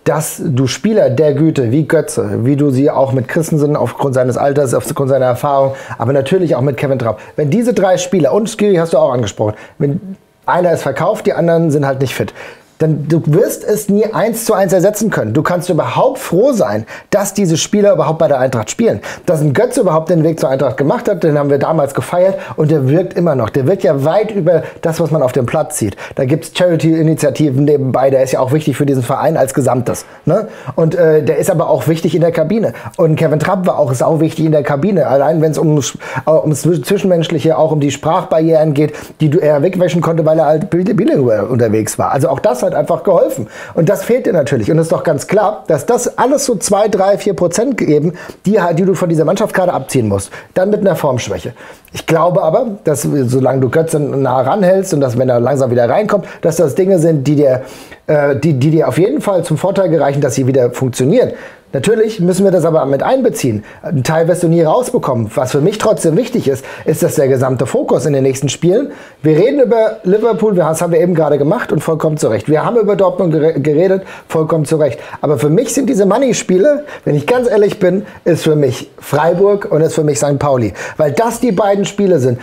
dass du Spieler der Güte wie Götze, wie du sie auch mit Christensen aufgrund seines Alters, aufgrund seiner Erfahrung, aber natürlich auch mit Kevin Trapp, wenn diese 3 Spieler, und Skiri hast du auch angesprochen, wenn einer ist verkauft, die anderen sind halt nicht fit, dann du wirst es nie 1:1 ersetzen können. Du kannst überhaupt froh sein, dass diese Spieler überhaupt bei der Eintracht spielen. Dass ein Götze überhaupt den Weg zur Eintracht gemacht hat, den haben wir damals gefeiert und der wirkt immer noch. Der wirkt ja weit über das, was man auf dem Platz sieht. Da gibt es Charity-Initiativen nebenbei, der ist ja auch wichtig für diesen Verein als Gesamtes. Ne? Und der ist aber auch wichtig in der Kabine. Und Kevin Trapp war auch sau wichtig in der Kabine. Allein wenn es ums Zwischenmenschliche, auch um die Sprachbarrieren geht, die er wegwischen konnte, weil er halt bilingual unterwegs war. Also auch das hat einfach geholfen. Und das fehlt dir natürlich. Und es ist doch ganz klar, dass das alles so 2, 3, 4% geben, die du von dieser Mannschaftskarte abziehen musst. Dann mit einer Formschwäche. Ich glaube aber, dass solange du Götze nah ranhältst und dass, wenn er langsam wieder reinkommt, dass das Dinge sind, die dir auf jeden Fall zum Vorteil gereichen, dass sie wieder funktionieren. Natürlich müssen wir das aber mit einbeziehen. Einen Teil wirst du nie rausbekommen. Was für mich trotzdem wichtig ist, ist, dass der gesamte Fokus in den nächsten Spielen. Wir reden über Liverpool, das haben wir eben gerade gemacht und vollkommen zu Recht. Wir haben über Dortmund geredet, vollkommen zu Recht. Aber für mich sind diese Money-Spiele, wenn ich ganz ehrlich bin, ist für mich Freiburg und ist für mich St. Pauli. Weil das die beiden Spiele sind.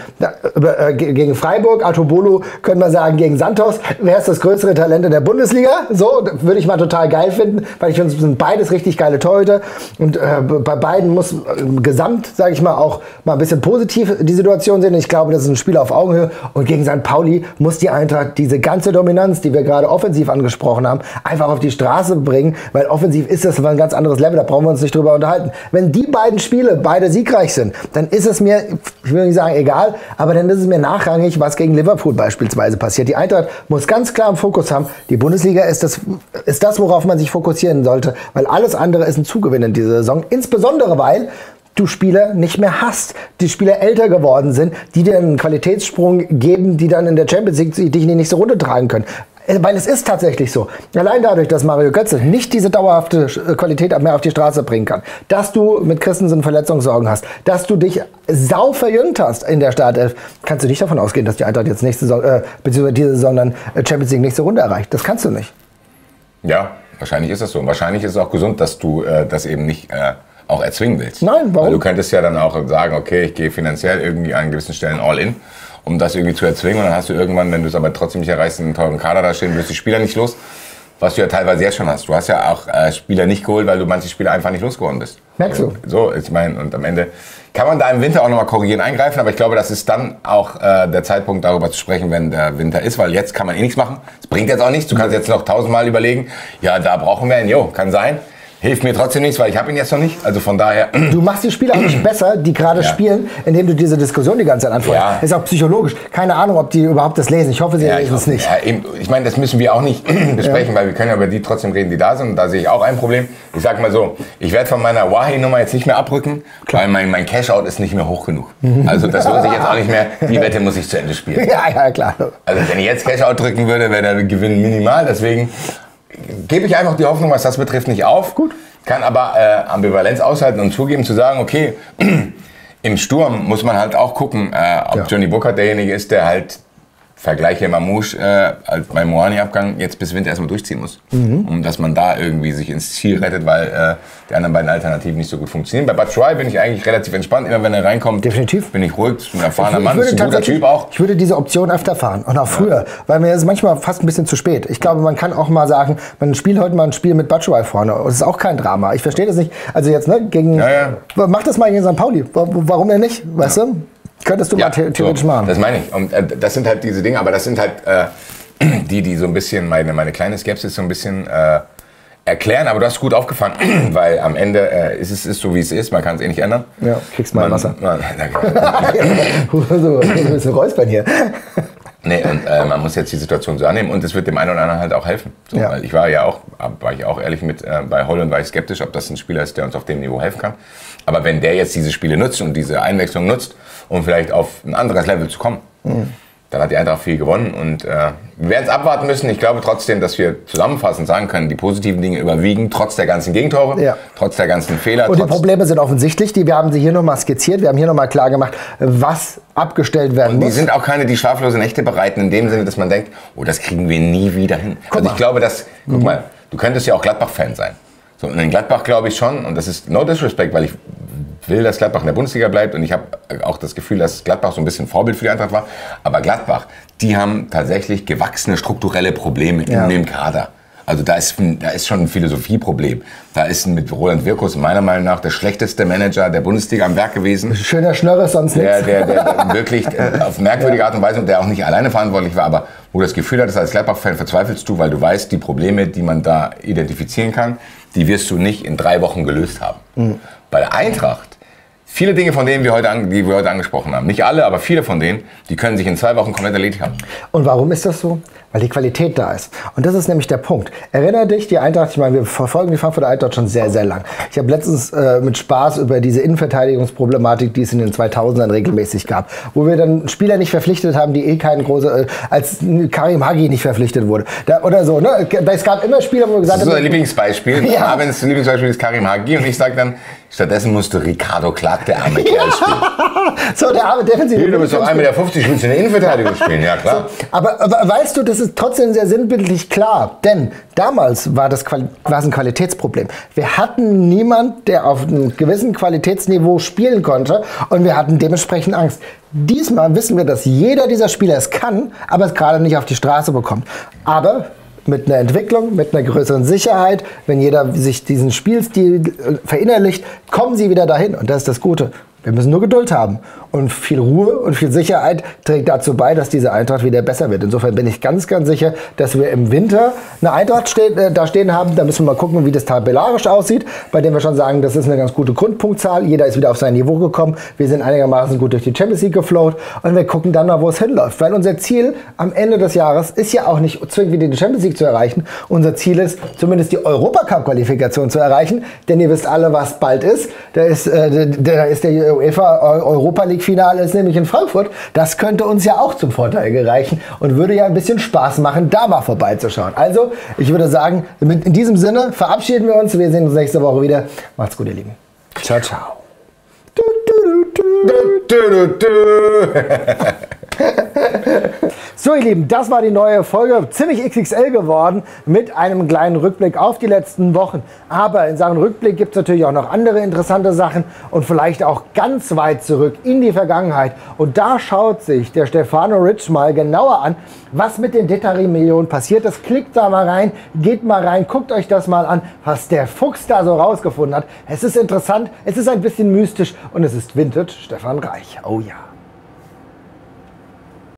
Gegen Freiburg, Artobolo, können wir sagen, gegen Santos. Wer ist das größere Talent in der Bundesliga? So, würde ich mal total geil finden, weil ich finde, es sind beides richtig geile Torhüter. Und bei beiden muss gesamt, sage ich mal, auch mal ein bisschen positiv die Situation sehen. Ich glaube, das ist ein Spiel auf Augenhöhe. Und gegen St. Pauli muss die Eintracht diese ganze Dominanz, die wir gerade offensiv angesprochen haben, einfach auf die Straße bringen, weil offensiv ist das ein ganz anderes Level, da brauchen wir uns nicht drüber unterhalten. Wenn die beiden Spiele beide siegreich sind, dann ist es mir, ich will nicht sagen egal, aber dann ist es mir nachrangig, was gegen Liverpool beispielsweise passiert. Die Eintracht muss ganz klar im Fokus haben, die Bundesliga ist das, worauf man sich fokussieren sollte, weil alles andere ist ein Zugewinn in dieser Saison, insbesondere weil du Spieler nicht mehr hast, die Spieler älter geworden sind, die dir einen Qualitätssprung geben, die dann in der Champions League dich in die nächste Runde tragen können. Weil es ist tatsächlich so. Allein dadurch, dass Mario Götze nicht diese dauerhafte Qualität mehr auf die Straße bringen kann, dass du mit Christensen Verletzungssorgen hast, dass du dich sau verjüngt hast in der Startelf, kannst du nicht davon ausgehen, dass die Eintracht jetzt nächste Saison, beziehungsweise diese Saison dann Champions League nächste Runde erreicht. Das kannst du nicht. Ja, wahrscheinlich ist das so. Und wahrscheinlich ist es auch gesund, dass du das eben nicht auch erzwingen willst. Nein, warum? Weil du könntest ja dann auch sagen, okay, ich gehe finanziell irgendwie an gewissen Stellen all in, um das irgendwie zu erzwingen. Und dann hast du irgendwann, wenn du es aber trotzdem nicht erreichst, einen teuren Kader da stehen, wirst die Spieler nicht los. Was du ja teilweise jetzt schon hast. Du hast ja auch Spieler nicht geholt, weil du manche Spieler einfach nicht losgeworden bist. Merkst du? So, ich meine, und am Ende kann man da im Winter auch nochmal korrigieren, eingreifen. Aber ich glaube, das ist dann auch der Zeitpunkt, darüber zu sprechen, wenn der Winter ist. Weil jetzt kann man eh nichts machen. Es bringt jetzt auch nichts. Du kannst jetzt noch 1000-mal überlegen, ja, da brauchen wir ihn. Jo, kann sein. Hilft mir trotzdem nichts, weil ich habe ihn jetzt noch nicht. Also von daher. Du machst die Spieler auch nicht besser, die gerade spielen, indem du diese Diskussion die ganze Zeit anfängst. Ja. Ist auch psychologisch. Keine Ahnung, ob die überhaupt das lesen. Ich hoffe, sie lesen es nicht. Ja, ich meine, das müssen wir auch nicht besprechen, weil wir können ja über die trotzdem reden, die da sind. Und da sehe ich auch ein Problem. Ich sag mal so, ich werde von meiner Wahi-Nummer jetzt nicht mehr abrücken, weil mein Cash-Out ist nicht mehr hoch genug. Also das lohnt sich jetzt auch nicht mehr. Die Wette muss ich zu Ende spielen. Ja, klar. Also wenn ich jetzt Cash-Out drücken würde, wäre der Gewinn minimal. Deswegen gebe ich einfach die Hoffnung, was das betrifft, nicht auf. Gut. Kann aber Ambivalenz aushalten und zugeben, zu sagen, okay, im Sturm muss man halt auch gucken, ob Johnny Burkhardt derjenige ist, der halt Vergleiche Mamouche beim Moani-Abgang jetzt bis Winter erstmal durchziehen muss. Um dass man da irgendwie sich ins Ziel rettet, weil die anderen beiden Alternativen nicht so gut funktionieren. Bei Batshuayi bin ich eigentlich relativ entspannt. Immer wenn er reinkommt, definitiv bin ich ruhig. Ein erfahrener Mann, ist ein guter Typ auch. Ich würde diese Option öfter fahren und auch früher, weil mir ist manchmal fast ein bisschen zu spät. Ich glaube, man kann auch mal sagen, man spielt heute mal ein Spiel mit Batshuayi vorne. Das ist auch kein Drama. Ich verstehe das nicht. Also jetzt, ne, mach das mal gegen St. Pauli. Warum denn nicht? Weißt du? Könntest du mal theoretisch machen. Das meine ich. Und das sind halt diese Dinge, aber das sind halt die so ein bisschen meine kleine Skepsis so ein bisschen erklären. Aber du hast gut aufgefangen, weil am Ende ist es so, wie es ist. Man kann es eh nicht ändern. Ja, kriegst mal Wasser. Danke. so ein bisschen räuspern hier. Nee, und man muss jetzt die Situation so annehmen und es wird dem einen oder anderen halt auch helfen. So, weil ich war ich auch ehrlich mit, bei Holland war ich skeptisch, ob das ein Spieler ist, der uns auf dem Niveau helfen kann. Aber wenn der jetzt diese Spiele nutzt und diese Einwechslung nutzt, um vielleicht auf ein anderes Level zu kommen, dann hat die Eintracht viel gewonnen und wir werden es abwarten müssen. Ich glaube trotzdem, dass wir zusammenfassend sagen können, die positiven Dinge überwiegen, trotz der ganzen Gegentore, trotz der ganzen Fehler. Und die Probleme sind offensichtlich, wir haben sie hier nochmal skizziert, wir haben hier nochmal klar gemacht, was abgestellt werden muss. Die sind auch keine, die schlaflose Nächte bereiten, in dem Sinne, dass man denkt, oh, das kriegen wir nie wieder hin. Also ich glaube, guck mal, du könntest ja auch Gladbach-Fan sein. So, und in Gladbach glaube ich schon, und das ist no disrespect, weil ich will, dass Gladbach in der Bundesliga bleibt und ich habe auch das Gefühl, dass Gladbach so ein bisschen Vorbild für die Eintracht war. Aber Gladbach, die haben tatsächlich gewachsene strukturelle Probleme in dem Kader. Also da ist schon ein Philosophieproblem. Da ist mit Roland Wirkus meiner Meinung nach der schlechteste Manager der Bundesliga am Werk gewesen. Schöner Schnörrer, sonst nichts. Der wirklich auf merkwürdige Art und Weise, und der auch nicht alleine verantwortlich war, aber wo du das Gefühl hattest, als Gladbach-Fan verzweifelst du, weil du weißt, die Probleme, die man da identifizieren kann, die wirst du nicht in 3 Wochen gelöst haben. Bei der Eintracht, viele Dinge, von denen die wir heute angesprochen haben, nicht alle, aber viele von denen, die können sich in 2 Wochen komplett erledigt haben. Und warum ist das so? Weil die Qualität da ist. Und das ist nämlich der Punkt. Erinner dich, die Eintracht, ich meine, wir verfolgen die Frankfurter Eintracht schon sehr, sehr lang. Ich habe letztens mit Spaß über diese Innenverteidigungsproblematik, die es in den 2000ern regelmäßig gab, wo wir dann Spieler nicht verpflichtet haben, die keinen großen, als Karim Hagi nicht verpflichtet wurde. Oder so, ne? Es gab immer Spieler, wo wir gesagt haben... Das ist unser Lieblingsbeispiel. Ja. Abends Lieblingsbeispiel ist Karim Hagi und ich sage dann, stattdessen musste Ricardo Clark, der arme Kerl, spielen. So, der arme Defensive. Du bist doch 1,50 Meter, willst du in der Innenverteidigung spielen, ja klar. So, aber weißt du, das ist trotzdem sehr sinnbildlich klar, denn damals war es ein Qualitätsproblem. Wir hatten niemand, der auf einem gewissen Qualitätsniveau spielen konnte und wir hatten dementsprechend Angst. Diesmal wissen wir, dass jeder dieser Spieler es kann, aber es gerade nicht auf die Straße bekommt. Aber mit einer Entwicklung, mit einer größeren Sicherheit, wenn jeder sich diesen Spielstil verinnerlicht, kommen sie wieder dahin und das ist das Gute. Wir müssen nur Geduld haben und viel Ruhe und viel Sicherheit trägt dazu bei, dass diese Eintracht wieder besser wird. Insofern bin ich ganz, ganz sicher, dass wir im Winter eine Eintracht da stehen haben. Da müssen wir mal gucken, wie das tabellarisch aussieht, bei dem wir schon sagen, das ist eine ganz gute Grundpunktzahl. Jeder ist wieder auf sein Niveau gekommen. Wir sind einigermaßen gut durch die Champions League geflowt und wir gucken dann mal, wo es hinläuft. Weil unser Ziel am Ende des Jahres ist ja auch nicht zwingend wieder die Champions League zu erreichen. Unser Ziel ist zumindest die Europacup-Qualifikation zu erreichen, denn ihr wisst alle, was bald ist. Da ist der UEFA Europa League Finale ist nämlich in Frankfurt. Das könnte uns ja auch zum Vorteil gereichen und würde ja ein bisschen Spaß machen, da mal vorbeizuschauen. Also, ich würde sagen, in diesem Sinne verabschieden wir uns. Wir sehen uns nächste Woche wieder. Macht's gut, ihr Lieben. Ciao, ciao. So, ihr Lieben, das war die neue Folge, ziemlich XXL geworden, mit einem kleinen Rückblick auf die letzten Wochen. Aber in Sachen Rückblick gibt es natürlich auch noch andere interessante Sachen und vielleicht auch ganz weit zurück in die Vergangenheit. Und da schaut sich der Stefano Rich mal genauer an, was mit den Detari-Millionen passiert ist. Klickt da mal rein, geht mal rein, guckt euch das mal an, was der Fuchs da so rausgefunden hat. Es ist interessant, es ist ein bisschen mystisch und es ist Vintage Stefan Reich. Oh ja.